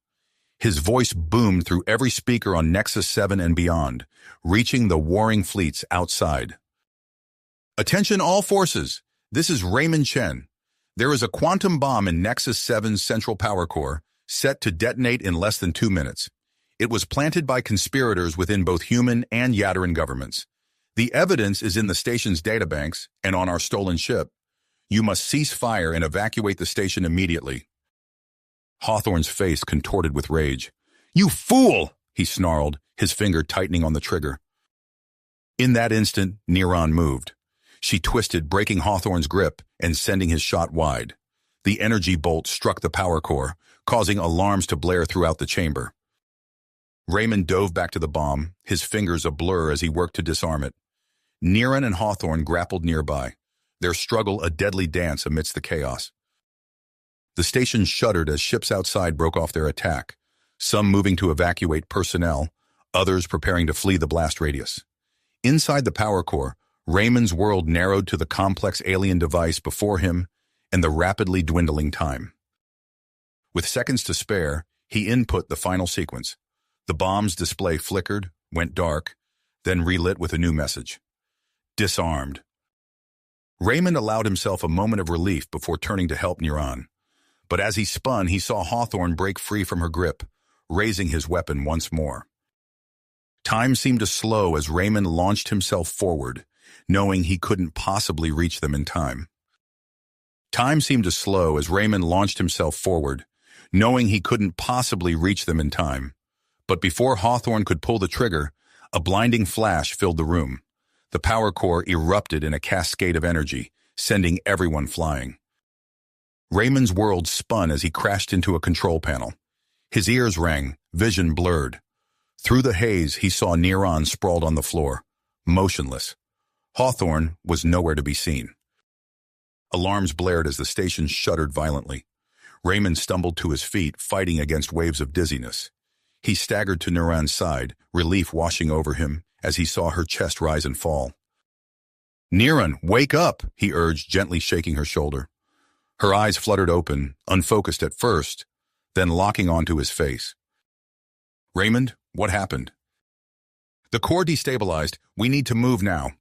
His voice boomed through every speaker on Nexus 7 and beyond, reaching the warring fleets outside. "Attention all forces, this is Raymond Chen. There is a quantum bomb in Nexus 7's central power core, set to detonate in less than 2 minutes. It was planted by conspirators within both human and Yaderan governments. The evidence is in the station's databanks and on our stolen ship. You must cease fire and evacuate the station immediately." Hawthorne's face contorted with rage. "You fool!" he snarled, his finger tightening on the trigger. In that instant, Niran moved. She twisted, breaking Hawthorne's grip and sending his shot wide. The energy bolt struck the power core, causing alarms to blare throughout the chamber. Raymond dove back to the bomb, his fingers a blur as he worked to disarm it. Niran and Hawthorne grappled nearby, their struggle a deadly dance amidst the chaos. The station shuddered as ships outside broke off their attack, some moving to evacuate personnel, others preparing to flee the blast radius. Inside the power core, Raymond's world narrowed to the complex alien device before him and the rapidly dwindling time. With seconds to spare, he input the final sequence. The bomb's display flickered, went dark, then relit with a new message. Disarmed. Raymond allowed himself a moment of relief before turning to help Niran. But as he spun, he saw Hawthorne break free from her grip, raising his weapon once more. Time seemed to slow as Raymond launched himself forward, knowing he couldn't possibly reach them in time. Time seemed to slow as Raymond launched himself forward, knowing he couldn't possibly reach them in time. But before Hawthorne could pull the trigger, a blinding flash filled the room. The power core erupted in a cascade of energy, sending everyone flying. Raymond's world spun as he crashed into a control panel. His ears rang, vision blurred. Through the haze, he saw Niran sprawled on the floor, motionless. Hawthorne was nowhere to be seen. Alarms blared as the station shuddered violently. Raymond stumbled to his feet, fighting against waves of dizziness. He staggered to Niran's side, relief washing over him as he saw her chest rise and fall. "Niran, wake up," he urged, gently shaking her shoulder. Her eyes fluttered open, unfocused at first, then locking onto his face. "Raymond, what happened?" "The core destabilized. We need to move now."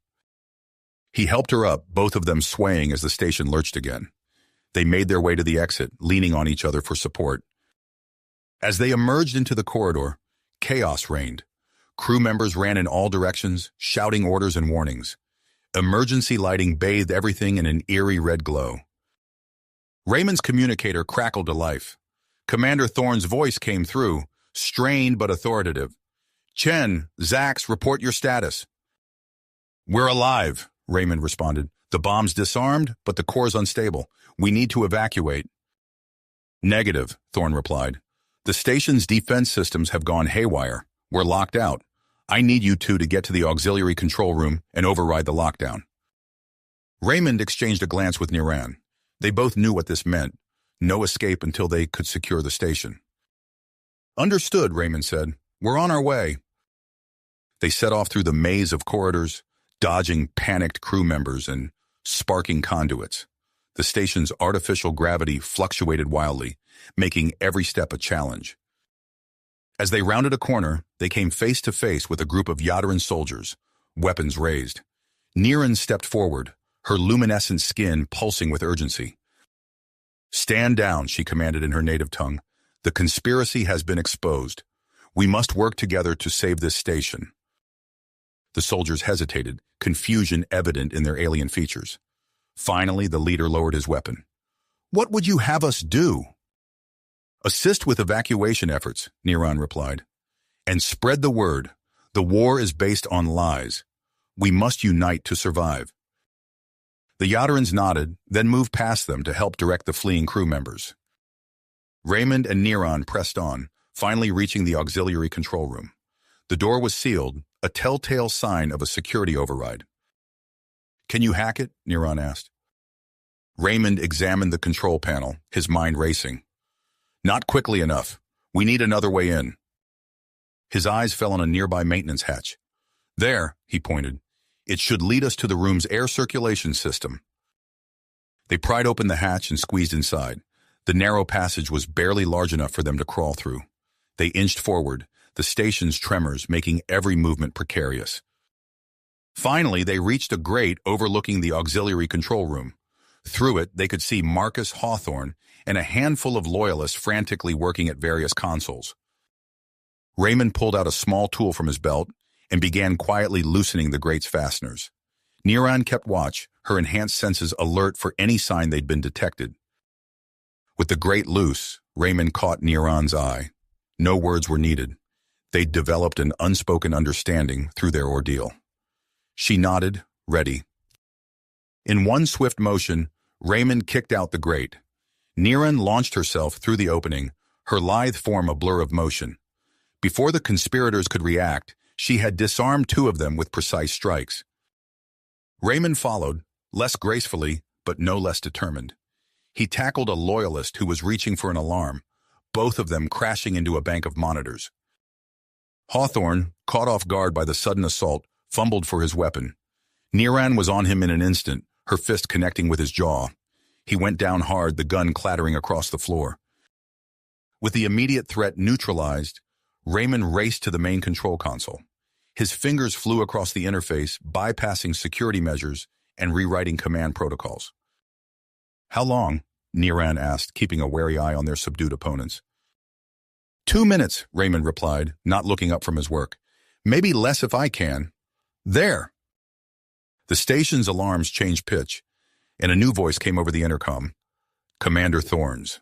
He helped her up, both of them swaying as the station lurched again. They made their way to the exit, leaning on each other for support. As they emerged into the corridor, chaos reigned. Crew members ran in all directions, shouting orders and warnings. Emergency lighting bathed everything in an eerie red glow. Raymond's communicator crackled to life. Commander Thorne's voice came through, strained but authoritative. "Chen, Zax, report your status." "We're alive," Raymond responded. "The bomb's disarmed, but the core's unstable. We need to evacuate." "Negative," Thorne replied. "The station's defense systems have gone haywire. We're locked out. I need you two to get to the auxiliary control room and override the lockdown." Raymond exchanged a glance with Niran. They both knew what this meant. No escape until they could secure the station. "Understood," Raymond said. "We're on our way." They set off through the maze of corridors, dodging panicked crew members and sparking conduits. The station's artificial gravity fluctuated wildly, making every step a challenge. As they rounded a corner, they came face to face with a group of Yaderan soldiers, weapons raised. Niran stepped forward, her luminescent skin pulsing with urgency. "Stand down," she commanded in her native tongue. "The conspiracy has been exposed. We must work together to save this station." The soldiers hesitated, confusion evident in their alien features. Finally, the leader lowered his weapon. "What would you have us do?" "Assist with evacuation efforts," Niran replied. "And spread the word. The war is based on lies. We must unite to survive." The Yaderans nodded, then moved past them to help direct the fleeing crew members. Raymond and Niran pressed on, finally reaching the auxiliary control room. The door was sealed, a telltale sign of a security override. "Can you hack it?" Niran asked. Raymond examined the control panel, his mind racing. "Not quickly enough. We need another way in." His eyes fell on a nearby maintenance hatch. "There," he pointed. "It should lead us to the room's air circulation system." They pried open the hatch and squeezed inside. The narrow passage was barely large enough for them to crawl through. They inched forward, the station's tremors making every movement precarious. Finally, they reached a grate overlooking the auxiliary control room. Through it, they could see Marcus Hawthorne and a handful of loyalists frantically working at various consoles. Raymond pulled out a small tool from his belt and began quietly loosening the grate's fasteners. Niran kept watch, her enhanced senses alert for any sign they'd been detected. With the grate loose, Raymond caught Niran's eye. No words were needed. They'd developed an unspoken understanding through their ordeal. She nodded, ready. In one swift motion, Raymond kicked out the grate. Niran launched herself through the opening, her lithe form a blur of motion. Before the conspirators could react, she had disarmed two of them with precise strikes. Raymond followed, less gracefully, but no less determined. He tackled a loyalist who was reaching for an alarm, both of them crashing into a bank of monitors. Hawthorne, caught off guard by the sudden assault, fumbled for his weapon. Niran was on him in an instant, her fist connecting with his jaw. He went down hard, the gun clattering across the floor. With the immediate threat neutralized, Raymond raced to the main control console. His fingers flew across the interface, bypassing security measures and rewriting command protocols. "How long?" Niran asked, keeping a wary eye on their subdued opponents. 2 minutes, Raymond replied, not looking up from his work. "Maybe less if I can." "There!" The station's alarms changed pitch, and a new voice came over the intercom. Commander Thorne's.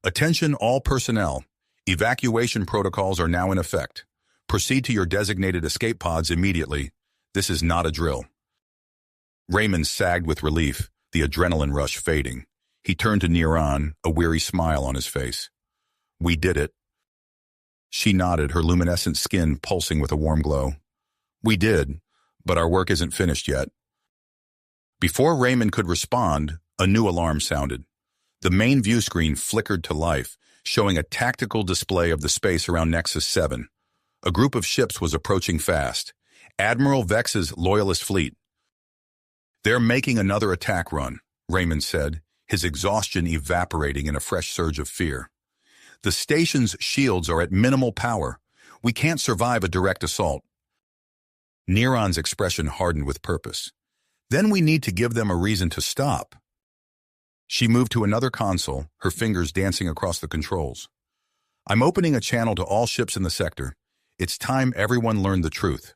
"Attention all personnel. Evacuation protocols are now in effect. Proceed to your designated escape pods immediately. This is not a drill." Raymond sagged with relief, the adrenaline rush fading. He turned to Niran, a weary smile on his face. "We did it." She nodded, her luminescent skin pulsing with a warm glow. "We did, but our work isn't finished yet." Before Raymond could respond, a new alarm sounded. The main view screen flickered to life, showing a tactical display of the space around Nexus 7. A group of ships was approaching fast. Admiral Vex's Loyalist fleet. They're making another attack run, Raymond said, his exhaustion evaporating in a fresh surge of fear. The station's shields are at minimal power. We can't survive a direct assault. Neron's expression hardened with purpose. Then we need to give them a reason to stop. She moved to another console, her fingers dancing across the controls. I'm opening a channel to all ships in the sector. It's time everyone learned the truth.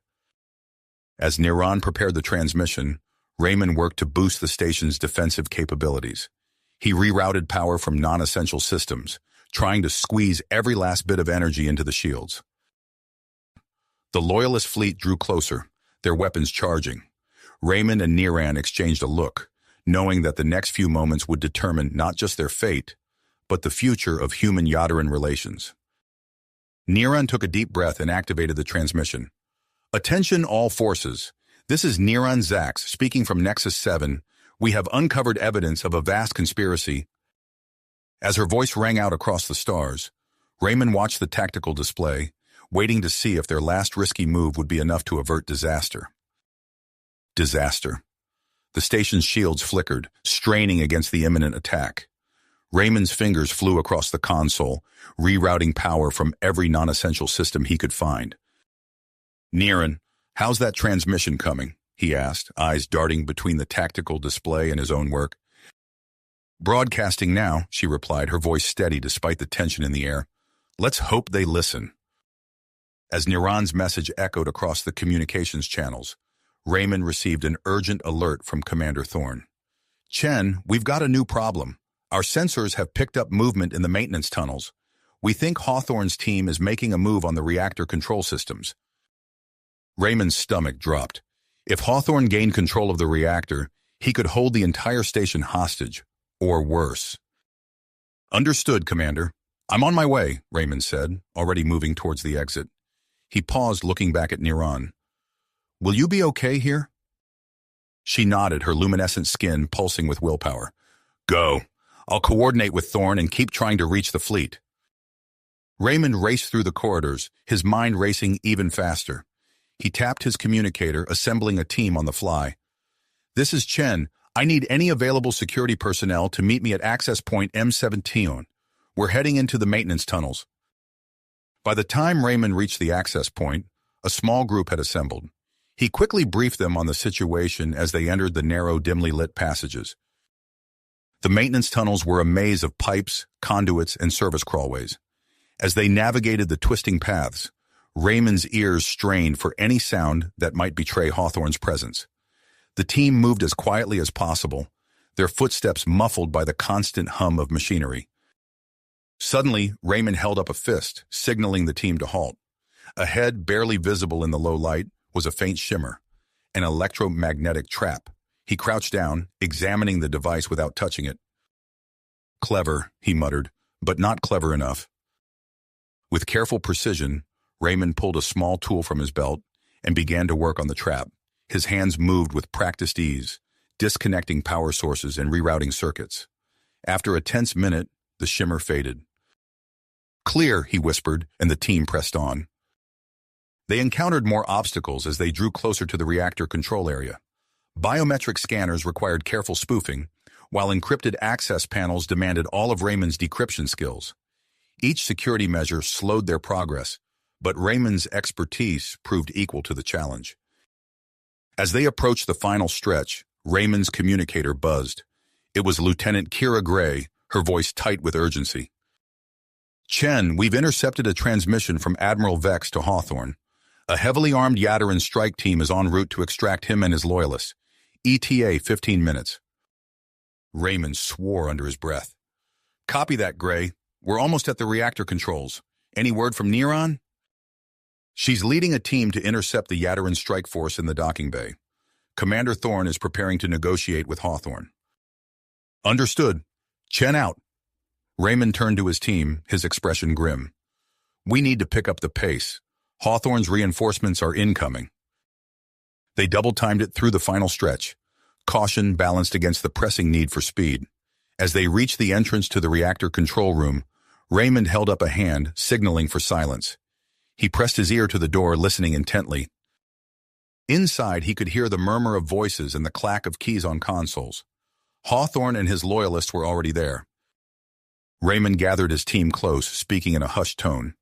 As Neron prepared the transmission, Raymond worked to boost the station's defensive capabilities. He rerouted power from non-essential systems, trying to squeeze every last bit of energy into the shields. The Loyalist fleet drew closer, their weapons charging. Raymond and Neron exchanged a look, knowing that the next few moments would determine not just their fate, but the future of human-Yaderan relations. Neron took a deep breath and activated the transmission. Attention all forces. This is Neron Zax speaking from Nexus 7. We have uncovered evidence of a vast conspiracy. As her voice rang out across the stars, Raymond watched the tactical display, waiting to see if their last risky move would be enough to avert disaster. Disaster. The station's shields flickered, straining against the imminent attack. Raymond's fingers flew across the console, rerouting power from every non-essential system he could find. Neron, how's that transmission coming? He asked, eyes darting between the tactical display and his own work. Broadcasting now, she replied, her voice steady despite the tension in the air. Let's hope they listen. As Neron's message echoed across the communications channels, Raymond received an urgent alert from Commander Thorne. Chen, we've got a new problem. Our sensors have picked up movement in the maintenance tunnels. We think Hawthorne's team is making a move on the reactor control systems. Raymond's stomach dropped. If Hawthorne gained control of the reactor, he could hold the entire station hostage, or worse. Understood, Commander. I'm on my way, Raymond said, already moving towards the exit. He paused, looking back at Neron. Will you be okay here? She nodded, her luminescent skin pulsing with willpower. Go. I'll coordinate with Thorne and keep trying to reach the fleet. Raymond raced through the corridors, his mind racing even faster. He tapped his communicator, assembling a team on the fly. This is Chen. I need any available security personnel to meet me at access point M17. We're heading into the maintenance tunnels. By the time Raymond reached the access point, a small group had assembled. He quickly briefed them on the situation as they entered the narrow, dimly lit passages. The maintenance tunnels were a maze of pipes, conduits, and service crawlways. As they navigated the twisting paths, Raymond's ears strained for any sound that might betray Hawthorne's presence. The team moved as quietly as possible, their footsteps muffled by the constant hum of machinery. Suddenly, Raymond held up a fist, signaling the team to halt. Ahead, barely visible in the low light, was a faint shimmer, an electromagnetic trap. He crouched down, examining the device without touching it. Clever, he muttered, but not clever enough. With careful precision, Raymond pulled a small tool from his belt and began to work on the trap. His hands moved with practiced ease, disconnecting power sources and rerouting circuits. After a tense minute, the shimmer faded. Clear, he whispered, and the team pressed on. They encountered more obstacles as they drew closer to the reactor control area. Biometric scanners required careful spoofing, while encrypted access panels demanded all of Raymond's decryption skills. Each security measure slowed their progress, but Raymond's expertise proved equal to the challenge. As they approached the final stretch, Raymond's communicator buzzed. It was Lieutenant Kira Gray, her voice tight with urgency. Chen, we've intercepted a transmission from Admiral Vex to Hawthorne. A heavily armed Yaderan strike team is en route to extract him and his loyalists. ETA 15 minutes. Raymond swore under his breath. Copy that, Gray. We're almost at the reactor controls. Any word from Neron? She's leading a team to intercept the Yaderan strike force in the docking bay. Commander Thorne is preparing to negotiate with Hawthorne. Understood. Chen out. Raymond turned to his team, his expression grim. We need to pick up the pace. Hawthorne's reinforcements are incoming. They double-timed it through the final stretch, caution balanced against the pressing need for speed. As they reached the entrance to the reactor control room, Raymond held up a hand, signaling for silence. He pressed his ear to the door, listening intently. Inside, he could hear the murmur of voices and the clack of keys on consoles. Hawthorne and his loyalists were already there. Raymond gathered his team close, speaking in a hushed tone.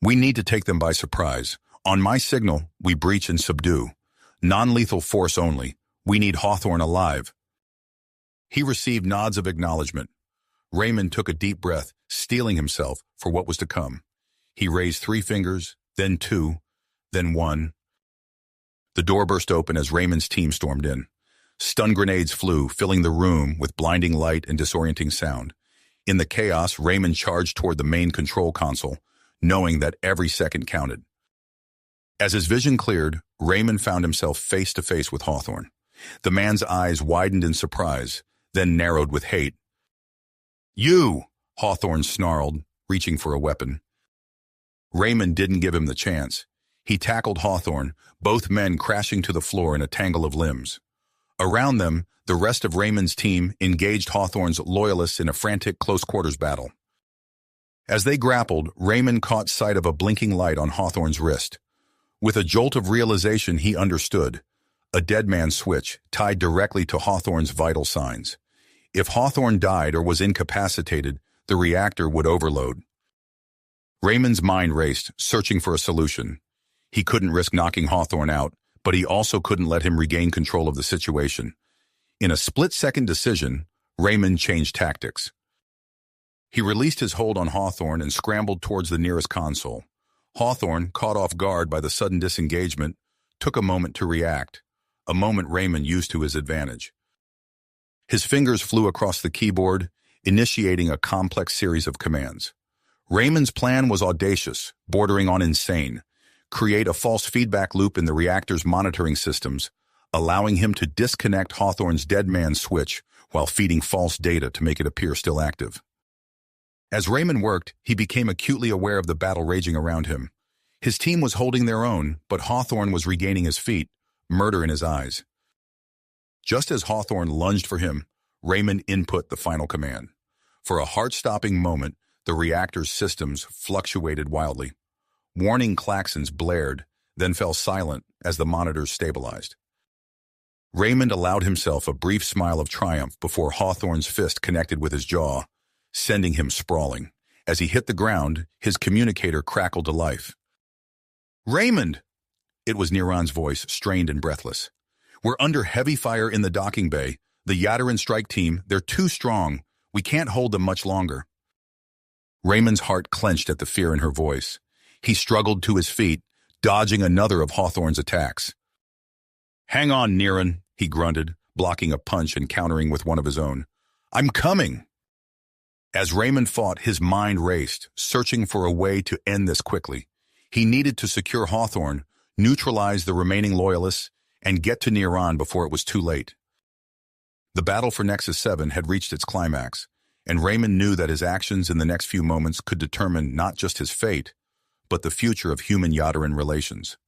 "We need to take them by surprise. On my signal, we breach and subdue. Non-lethal force only. We need Hawthorne alive." He received nods of acknowledgement. Raymond took a deep breath, steeling himself for what was to come. He raised 3 fingers, then 2, then 1. The door burst open as Raymond's team stormed in. Stun grenades flew, filling the room with blinding light and disorienting sound. In the chaos, Raymond charged toward the main control console, knowing that every second counted. As his vision cleared, Raymond found himself face to face with Hawthorne. The man's eyes widened in surprise, then narrowed with hate. "You!" Hawthorne snarled, reaching for a weapon. Raymond didn't give him the chance. He tackled Hawthorne, both men crashing to the floor in a tangle of limbs. Around them, the rest of Raymond's team engaged Hawthorne's loyalists in a frantic close-quarters battle. As they grappled, Raymond caught sight of a blinking light on Hawthorne's wrist. With a jolt of realization, he understood. A dead man's switch, tied directly to Hawthorne's vital signs. If Hawthorne died or was incapacitated, the reactor would overload. Raymond's mind raced, searching for a solution. He couldn't risk knocking Hawthorne out, but he also couldn't let him regain control of the situation. In a split-second decision, Raymond changed tactics. He released his hold on Hawthorne and scrambled towards the nearest console. Hawthorne, caught off guard by the sudden disengagement, took a moment to react, a moment Raymond used to his advantage. His fingers flew across the keyboard, initiating a complex series of commands. Raymond's plan was audacious, bordering on insane. Create a false feedback loop in the reactor's monitoring systems, allowing him to disconnect Hawthorne's dead man switch while feeding false data to make it appear still active. As Raymond worked, he became acutely aware of the battle raging around him. His team was holding their own, but Hawthorne was regaining his feet, murder in his eyes. Just as Hawthorne lunged for him, Raymond input the final command. For a heart-stopping moment, the reactor's systems fluctuated wildly. Warning klaxons blared, then fell silent as the monitors stabilized. Raymond allowed himself a brief smile of triumph before Hawthorne's fist connected with his jaw, sending him sprawling. As he hit the ground, his communicator crackled to life. "Raymond!" It was Niran's voice, strained and breathless. "We're under heavy fire in the docking bay. The Yadera strike team, they're too strong. We can't hold them much longer." Raymond's heart clenched at the fear in her voice. He struggled to his feet, dodging another of Hawthorne's attacks. "Hang on, Niran," he grunted, blocking a punch and countering with one of his own. "I'm coming!" As Raymond fought, his mind raced, searching for a way to end this quickly. He needed to secure Hawthorne, neutralize the remaining loyalists, and get to Niran before it was too late. The battle for Nexus 7 had reached its climax, and Raymond knew that his actions in the next few moments could determine not just his fate, but the future of human-Yaderan relations.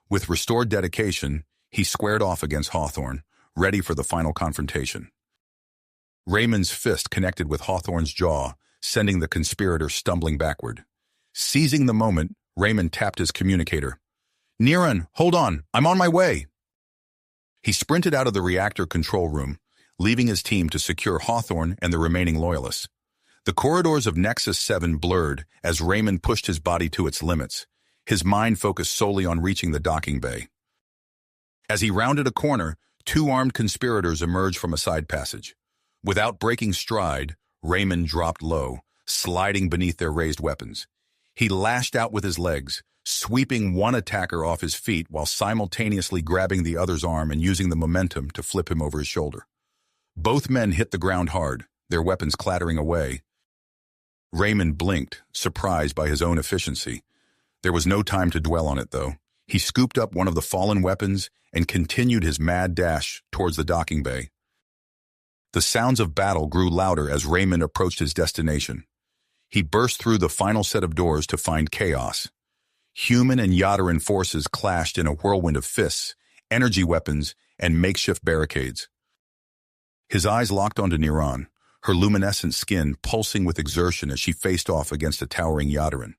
With restored dedication, he squared off against Hawthorne, ready for the final confrontation. Raymond's fist connected with Hawthorne's jaw, sending the conspirator stumbling backward. Seizing the moment, Raymond tapped his communicator. "Niran, hold on, I'm on my way." He sprinted out of the reactor control room, leaving his team to secure Hawthorne and the remaining loyalists. The corridors of Nexus 7 blurred as Raymond pushed his body to its limits, his mind focused solely on reaching the docking bay. As he rounded a corner, 2 armed conspirators emerged from a side passage. Without breaking stride, Raymond dropped low, sliding beneath their raised weapons. He lashed out with his legs, sweeping one attacker off his feet while simultaneously grabbing the other's arm and using the momentum to flip him over his shoulder. Both men hit the ground hard, their weapons clattering away. Raymond blinked, surprised by his own efficiency. There was no time to dwell on it, though. He scooped up one of the fallen weapons and continued his mad dash towards the docking bay. The sounds of battle grew louder as Raymond approached his destination. He burst through the final set of doors to find chaos. Human and Yaderan forces clashed in a whirlwind of fists, energy weapons, and makeshift barricades. His eyes locked onto Niran, her luminescent skin pulsing with exertion as she faced off against a towering Yaderan.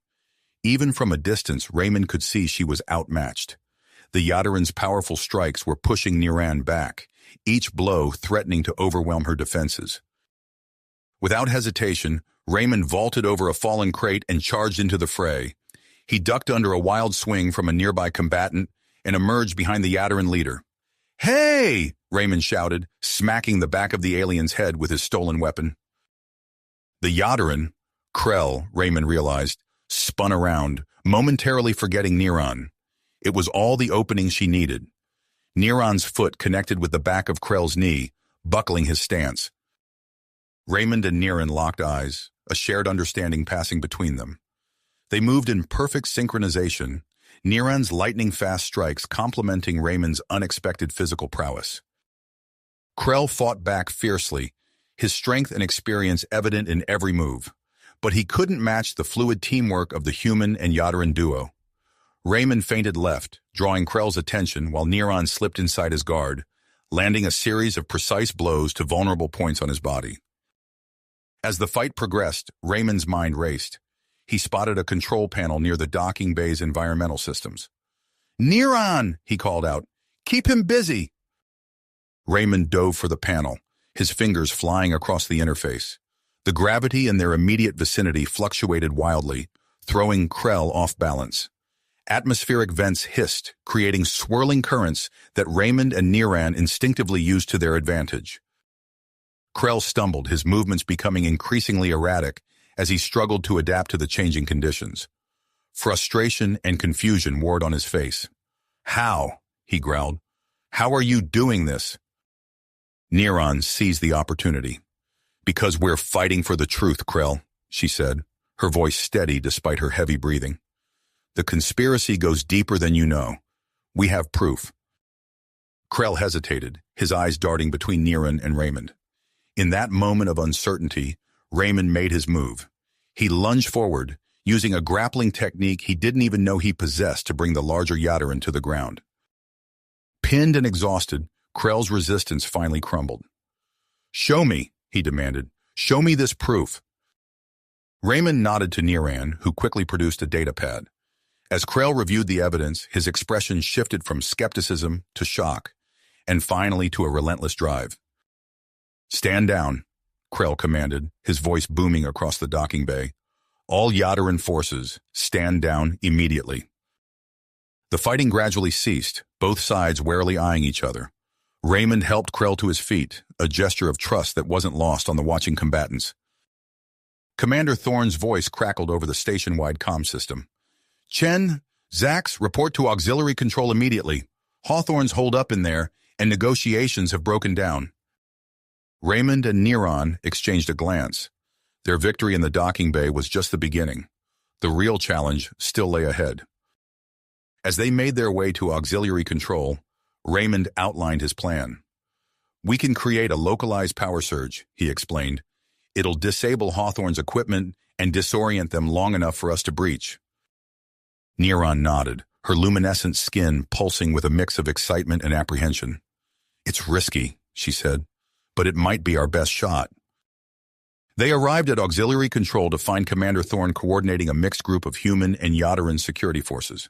Even from a distance, Raymond could see she was outmatched. The Yadaran's powerful strikes were pushing Niran back, each blow threatening to overwhelm her defenses. Without hesitation, Raymond vaulted over a fallen crate and charged into the fray. He ducked under a wild swing from a nearby combatant and emerged behind the Yadaran leader. "Hey!" Raymond shouted, smacking the back of the alien's head with his stolen weapon. The Yadaran, Krell, Raymond realized, spun around, momentarily forgetting Niran. It was all the opening she needed. Niran's foot connected with the back of Krell's knee, buckling his stance. Raymond and Niran locked eyes, a shared understanding passing between them. They moved in perfect synchronization, Niran's lightning-fast strikes complementing Raymond's unexpected physical prowess. Krell fought back fiercely, his strength and experience evident in every move, but he couldn't match the fluid teamwork of the human and Yadaran duo. Raymond feinted left, drawing Krell's attention while Niran slipped inside his guard, landing a series of precise blows to vulnerable points on his body. As the fight progressed, Raymond's mind raced. He spotted a control panel near the docking bay's environmental systems. "Niran!" he called out. "Keep him busy!" Raymond dove for the panel, his fingers flying across the interface. The gravity in their immediate vicinity fluctuated wildly, throwing Krell off balance. Atmospheric vents hissed, creating swirling currents that Raymond and Niran instinctively used to their advantage. Krell stumbled, his movements becoming increasingly erratic as he struggled to adapt to the changing conditions. Frustration and confusion warred on his face. "How?" he growled. "How are you doing this?" Niran seized the opportunity. "Because we're fighting for the truth, Krell," she said, her voice steady despite her heavy breathing. "The conspiracy goes deeper than you know. We have proof." Krell hesitated, his eyes darting between Niran and Raymond. In that moment of uncertainty, Raymond made his move. He lunged forward, using a grappling technique he didn't even know he possessed to bring the larger Yadaran to the ground. Pinned and exhausted, Krell's resistance finally crumbled. "Show me," he demanded. "Show me this proof." Raymond nodded to Niran, who quickly produced a datapad. As Krell reviewed the evidence, his expression shifted from skepticism to shock, and finally to a relentless drive. "Stand down," Krell commanded, his voice booming across the docking bay. "All Yadaran forces, stand down immediately." The fighting gradually ceased, both sides warily eyeing each other. Raymond helped Krell to his feet, a gesture of trust that wasn't lost on the watching combatants. Commander Thorne's voice crackled over the station-wide comm system. "Chen, Zax, report to auxiliary control immediately. Hawthorne's holed up in there, and negotiations have broken down." Raymond and Niran exchanged a glance. Their victory in the docking bay was just the beginning. The real challenge still lay ahead. As they made their way to auxiliary control, Raymond outlined his plan. "We can create a localized power surge," he explained. "It'll disable Hawthorne's equipment and disorient them long enough for us to breach." Niran nodded, her luminescent skin pulsing with a mix of excitement and apprehension. "It's risky," she said, "but it might be our best shot." They arrived at auxiliary control to find Commander Thorne coordinating a mixed group of human and Yadaran security forces.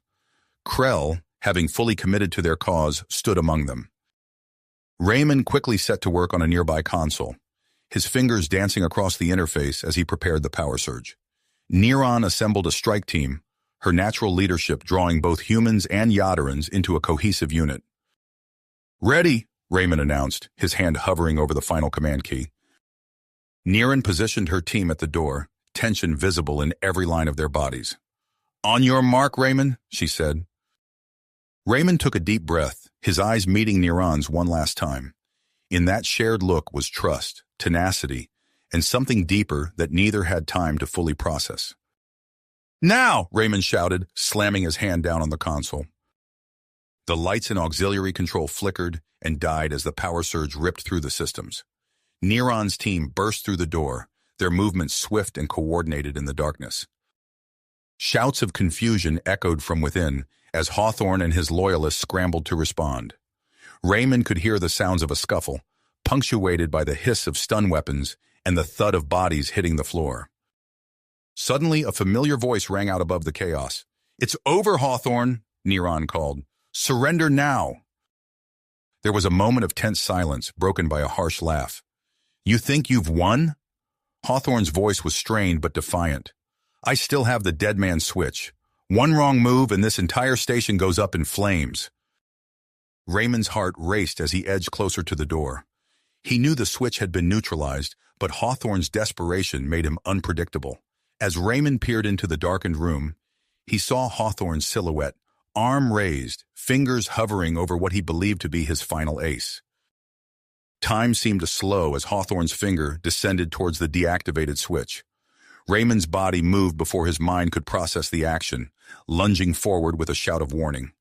Krell, having fully committed to their cause, stood among them. Raymond quickly set to work on a nearby console, his fingers dancing across the interface as he prepared the power surge. Niran assembled a strike team, her natural leadership drawing both humans and Yadarans into a cohesive unit. "Ready," Raymond announced, his hand hovering over the final command key. Niran positioned her team at the door, tension visible in every line of their bodies. "On your mark, Raymond," she said. Raymond took a deep breath, his eyes meeting Niran's one last time. In that shared look was trust, tenacity, and something deeper that neither had time to fully process. "Now!" Raymond shouted, slamming his hand down on the console. The lights in auxiliary control flickered and died as the power surge ripped through the systems. Niran's team burst through the door, their movements swift and coordinated in the darkness. Shouts of confusion echoed from within as Hawthorne and his loyalists scrambled to respond. Raymond could hear the sounds of a scuffle, punctuated by the hiss of stun weapons and the thud of bodies hitting the floor. Suddenly, a familiar voice rang out above the chaos. "It's over, Hawthorne," Niran called. Surrender now! There was a moment of tense silence, broken by a harsh laugh. You think you've won? Hawthorne's voice was strained but defiant. I still have the dead man switch. One wrong move and this entire station goes up in flames. Raymond's heart raced as he edged closer to the door. He knew the switch had been neutralized, but Hawthorne's desperation made him unpredictable. As Raymond peered into the darkened room, he saw Hawthorne's silhouette, arm raised, fingers hovering over what he believed to be his final ace. Time seemed to slow as Hawthorne's finger descended towards the deactivated switch. Raymond's body moved before his mind could process the action, lunging forward with a shout of warning.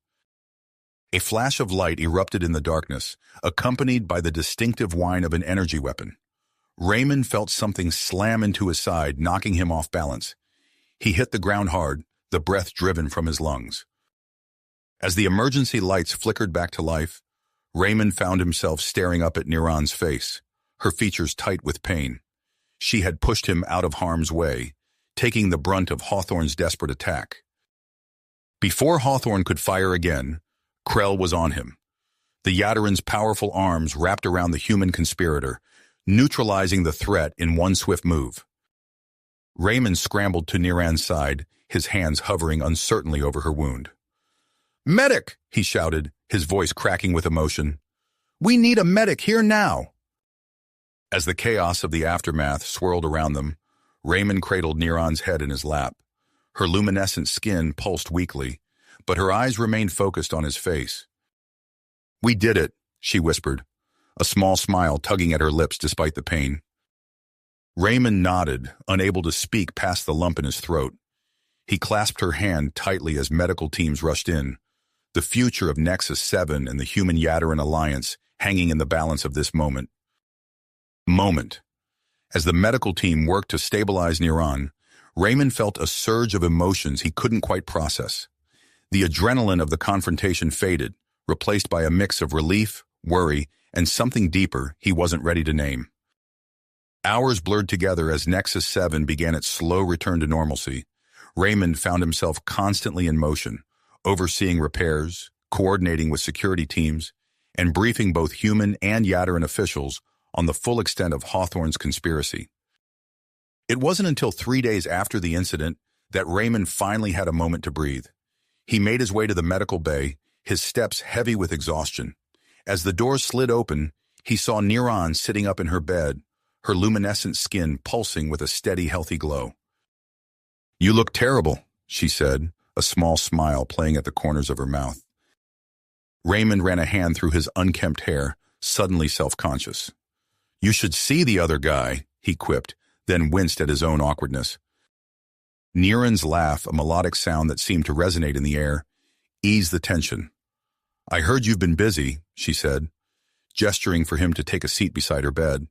A flash of light erupted in the darkness, accompanied by the distinctive whine of an energy weapon. Raymond felt something slam into his side, knocking him off balance. He hit the ground hard, the breath driven from his lungs. As the emergency lights flickered back to life, Raymond found himself staring up at Niran's face, her features tight with pain. She had pushed him out of harm's way, taking the brunt of Hawthorne's desperate attack. Before Hawthorne could fire again, Krell was on him. The Yaderan's powerful arms wrapped around the human conspirator, neutralizing the threat in one swift move. Raymond scrambled to Niran's side, his hands hovering uncertainly over her wound. "Medic!" he shouted, his voice cracking with emotion. "We need a medic here now!" As the chaos of the aftermath swirled around them, Raymond cradled Niran's head in his lap. Her luminescent skin pulsed weakly, but her eyes remained focused on his face. "We did it," she whispered, a small smile tugging at her lips despite the pain. Raymond nodded, unable to speak past the lump in his throat. He clasped her hand tightly as medical teams rushed in, the future of Nexus 7 and the human Yaderan alliance hanging in the balance of this moment. As the medical team worked to stabilize Niran, Raymond felt a surge of emotions he couldn't quite process. The adrenaline of the confrontation faded, replaced by a mix of relief, worry, and something deeper he wasn't ready to name. Hours blurred together as Nexus 7 began its slow return to normalcy. Raymond found himself constantly in motion, overseeing repairs, coordinating with security teams, and briefing both human and Yaderan officials on the full extent of Hawthorne's conspiracy. It wasn't until 3 days after the incident that Raymond finally had a moment to breathe. He made his way to the medical bay, his steps heavy with exhaustion. As the door slid open, he saw Niran sitting up in her bed, her luminescent skin pulsing with a steady, healthy glow. "You look terrible," she said, a small smile playing at the corners of her mouth. Raymond ran a hand through his unkempt hair, suddenly self-conscious. "You should see the other guy," he quipped, then winced at his own awkwardness. Niran's laugh, a melodic sound that seemed to resonate in the air, eased the tension. "I heard you've been busy," she said, gesturing for him to take a seat beside her bed.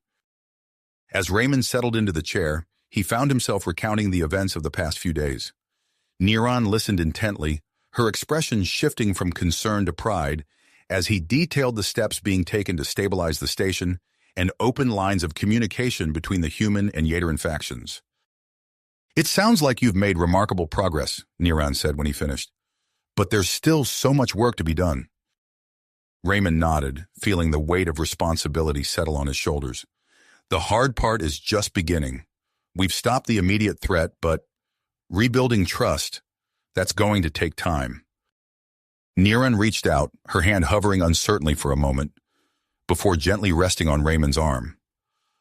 As Raymond settled into the chair, he found himself recounting the events of the past few days. Niran listened intently, her expression shifting from concern to pride as he detailed the steps being taken to stabilize the station and open lines of communication between the human and Yaderan factions. "It sounds like you've made remarkable progress," Niran said when he finished. "But there's still so much work to be done." Raymond nodded, feeling the weight of responsibility settle on his shoulders. "The hard part is just beginning. We've stopped the immediate threat, but rebuilding trust, that's going to take time." Niran reached out, her hand hovering uncertainly for a moment, before gently resting on Raymond's arm.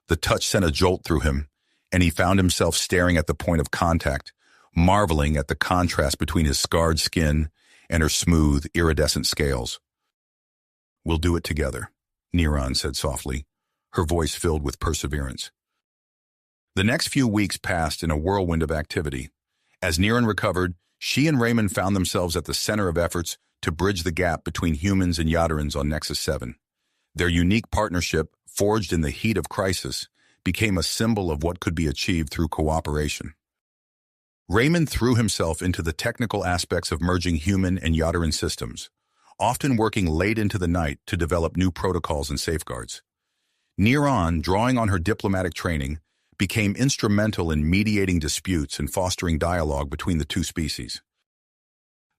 The touch sent a jolt through him, and he found himself staring at the point of contact, marveling at the contrast between his scarred skin and her smooth, iridescent scales. "We'll do it together," Niran said softly, her voice filled with perseverance. The next few weeks passed in a whirlwind of activity. As Niran recovered, she and Raymond found themselves at the center of efforts to bridge the gap between humans and Yaderans on Nexus 7. Their unique partnership, forged in the heat of crisis, became a symbol of what could be achieved through cooperation. Raymond threw himself into the technical aspects of merging human and Yaderan systems, often working late into the night to develop new protocols and safeguards. Niran, drawing on her diplomatic training, became instrumental in mediating disputes and fostering dialogue between the two species.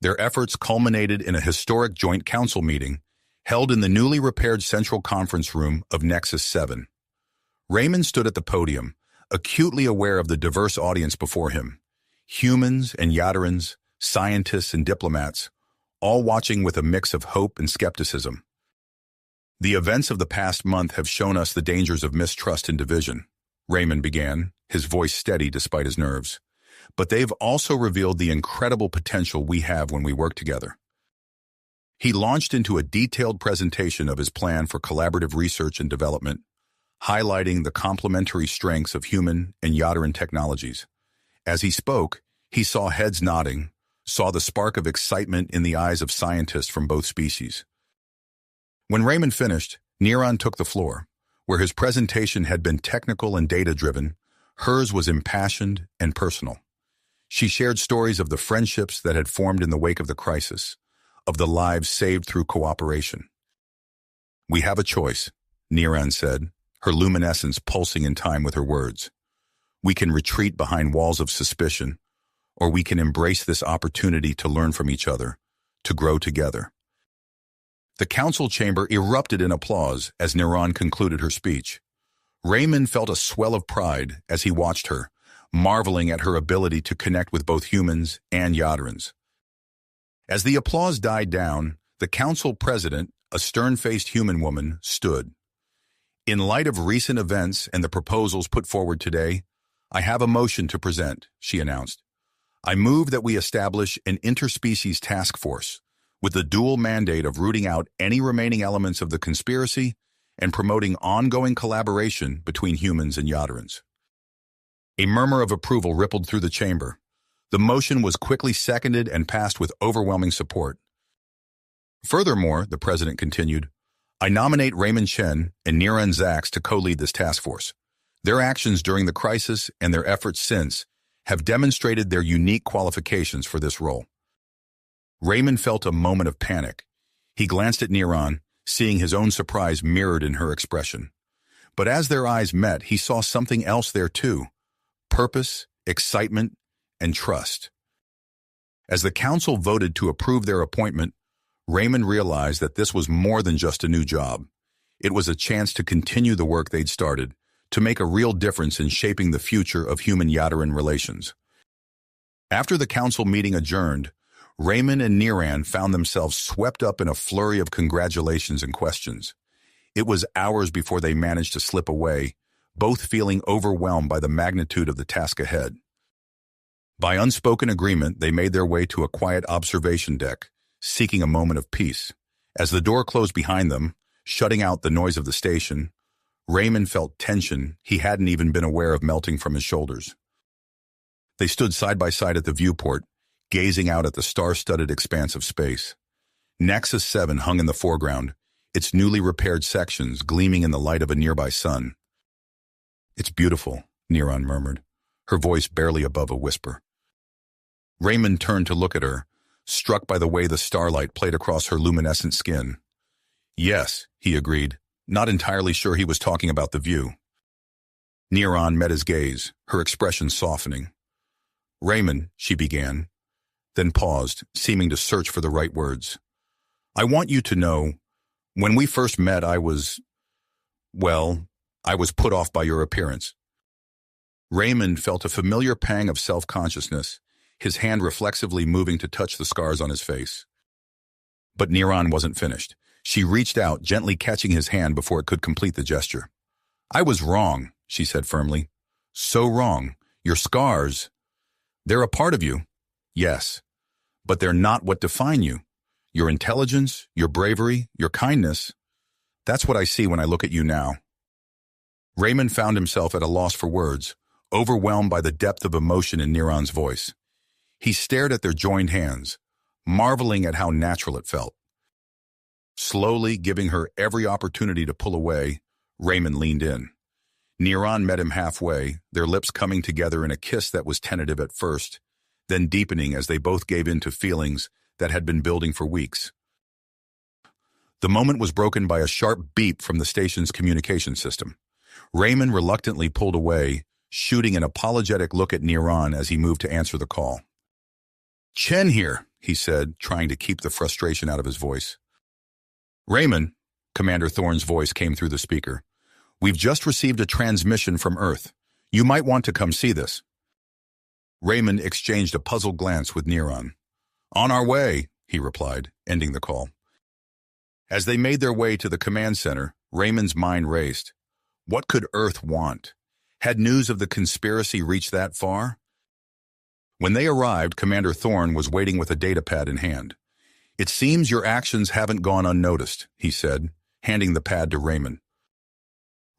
Their efforts culminated in a historic joint council meeting held in the newly repaired central conference room of Nexus 7. Raymond stood at the podium, acutely aware of the diverse audience before him. Humans and Yaderans, scientists and diplomats, all watching with a mix of hope and skepticism. The events of the past month have shown us the dangers of mistrust and division, Raymond began, his voice steady despite his nerves. But they've also revealed the incredible potential we have when we work together. He launched into a detailed presentation of his plan for collaborative research and development, highlighting the complementary strengths of human and Yaderan technologies. As he spoke, he saw heads nodding, saw the spark of excitement in the eyes of scientists from both species. When Raymond finished, Neron took the floor. Where his presentation had been technical and data-driven, hers was impassioned and personal. She shared stories of the friendships that had formed in the wake of the crisis, of the lives saved through cooperation. "We have a choice," Neron said, her luminescence pulsing in time with her words. "We can retreat behind walls of suspicion, or we can embrace this opportunity to learn from each other, to grow together." The council chamber erupted in applause as Neron concluded her speech. Raymond felt a swell of pride as he watched her, marveling at her ability to connect with both humans and Yaderans. As the applause died down, the council president, a stern-faced human woman, stood. "In light of recent events and the proposals put forward today, I have a motion to present," she announced. "I move that we establish an interspecies task force with the dual mandate of rooting out any remaining elements of the conspiracy and promoting ongoing collaboration between humans and Yaderans." A murmur of approval rippled through the chamber. The motion was quickly seconded and passed with overwhelming support. "Furthermore," the president continued, "I nominate Raymond Chen and Neron Zax to co-lead this task force. Their actions during the crisis and their efforts since have demonstrated their unique qualifications for this role." Raymond felt a moment of panic. He glanced at Neron, seeing his own surprise mirrored in her expression. But as their eyes met, he saw something else there too: purpose, excitement, and trust. As the council voted to approve their appointment, Raymond realized that this was more than just a new job. It was a chance to continue the work they'd started, to make a real difference in shaping the future of human-Yaderan relations. After the council meeting adjourned, Raymond and Neron found themselves swept up in a flurry of congratulations and questions. It was hours before they managed to slip away, both feeling overwhelmed by the magnitude of the task ahead. By unspoken agreement, they made their way to a quiet observation deck, seeking a moment of peace. As the door closed behind them, shutting out the noise of the station, Raymond felt tension he hadn't even been aware of melting from his shoulders. They stood side by side at the viewport, gazing out at the star-studded expanse of space. Nexus 7 hung in the foreground, its newly repaired sections gleaming in the light of a nearby sun. "It's beautiful," Neron murmured, her voice barely above a whisper. Raymond turned to look at her, struck by the way the starlight played across her luminescent skin. "Yes," he agreed, not entirely sure he was talking about the view. Neron met his gaze, her expression softening. "Raymond," she began, then paused, seeming to search for the right words. "I want you to know, when we first met I was put off by your appearance." Raymond felt a familiar pang of self-consciousness, his hand reflexively moving to touch the scars on his face. But Neron wasn't finished. She reached out, gently catching his hand before it could complete the gesture. "I was wrong," she said firmly. "So wrong. Your scars, they're a part of you. Yes. But they're not what define you. Your intelligence, your bravery, your kindness, that's what I see when I look at you now." Raymond found himself at a loss for words, overwhelmed by the depth of emotion in Neron's voice. He stared at their joined hands, marveling at how natural it felt. Slowly, giving her every opportunity to pull away, Raymond leaned in. Neron met him halfway, their lips coming together in a kiss that was tentative at first, then deepening as they both gave in to feelings that had been building for weeks. The moment was broken by a sharp beep from the station's communication system. Raymond reluctantly pulled away, shooting an apologetic look at Neron as he moved to answer the call. "Chen here," he said, trying to keep the frustration out of his voice. Raymond, Commander Thorne's voice came through the speaker. We've just received a transmission from Earth. You might want to come see this. Raymond exchanged a puzzled glance with Neron. On our way, he replied, ending the call. As they made their way to the command center, Raymond's mind raced. What could Earth want? Had news of the conspiracy reached that far? When they arrived, Commander Thorne was waiting with a datapad in hand. It seems your actions haven't gone unnoticed, he said, handing the pad to Raymond.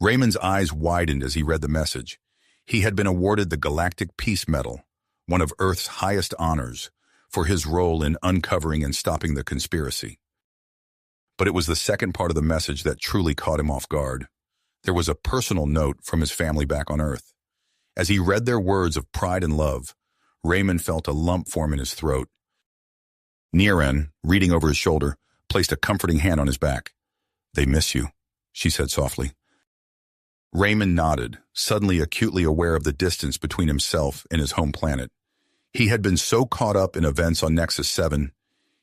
Raymond's eyes widened as he read the message. He had been awarded the Galactic Peace Medal, one of Earth's highest honors, for his role in uncovering and stopping the conspiracy. But it was the second part of the message that truly caught him off guard. There was a personal note from his family back on Earth. As he read their words of pride and love, Raymond felt a lump form in his throat. Neron, reading over his shoulder, placed a comforting hand on his back. They miss you, she said softly. Raymond nodded, suddenly acutely aware of the distance between himself and his home planet. He had been so caught up in events on Nexus 7,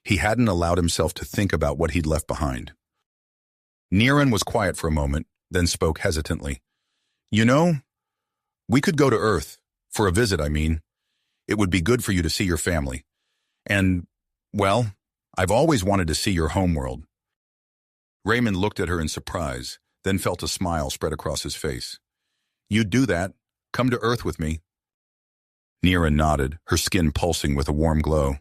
he hadn't allowed himself to think about what he'd left behind. Neron was quiet for a moment, then spoke hesitantly. You know, we could go to Earth, for a visit, I mean. It would be good for you to see your family. And, well, I've always wanted to see your homeworld. Raymond looked at her in surprise, then felt a smile spread across his face. You'd do that. Come to Earth with me. Neron nodded, her skin pulsing with a warm glow.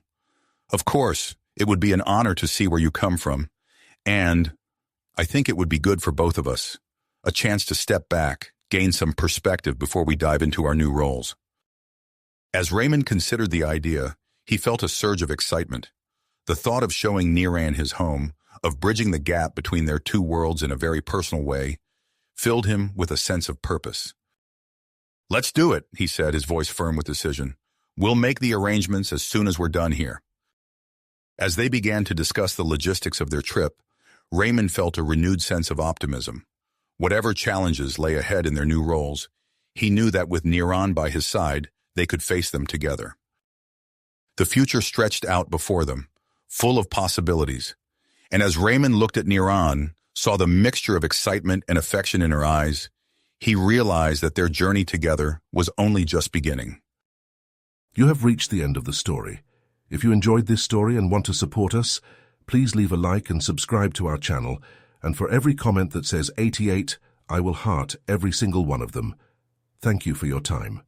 Of course, it would be an honor to see where you come from. And I think it would be good for both of us. A chance to step back, gain some perspective before we dive into our new roles. As Raymond considered the idea, he felt a surge of excitement. The thought of showing Neron his home, of bridging the gap between their two worlds in a very personal way, filled him with a sense of purpose. Let's do it, he said, his voice firm with decision. We'll make the arrangements as soon as we're done here. As they began to discuss the logistics of their trip, Raymond felt a renewed sense of optimism. Whatever challenges lay ahead in their new roles, he knew that with Neron by his side, they could face them together. The future stretched out before them, full of possibilities. And as Raymond looked at Neron, saw the mixture of excitement and affection in her eyes, he realized that their journey together was only just beginning. You have reached the end of the story. If you enjoyed this story and want to support us, please leave a like and subscribe to our channel, and for every comment that says 88, I will heart every single one of them. Thank you for your time.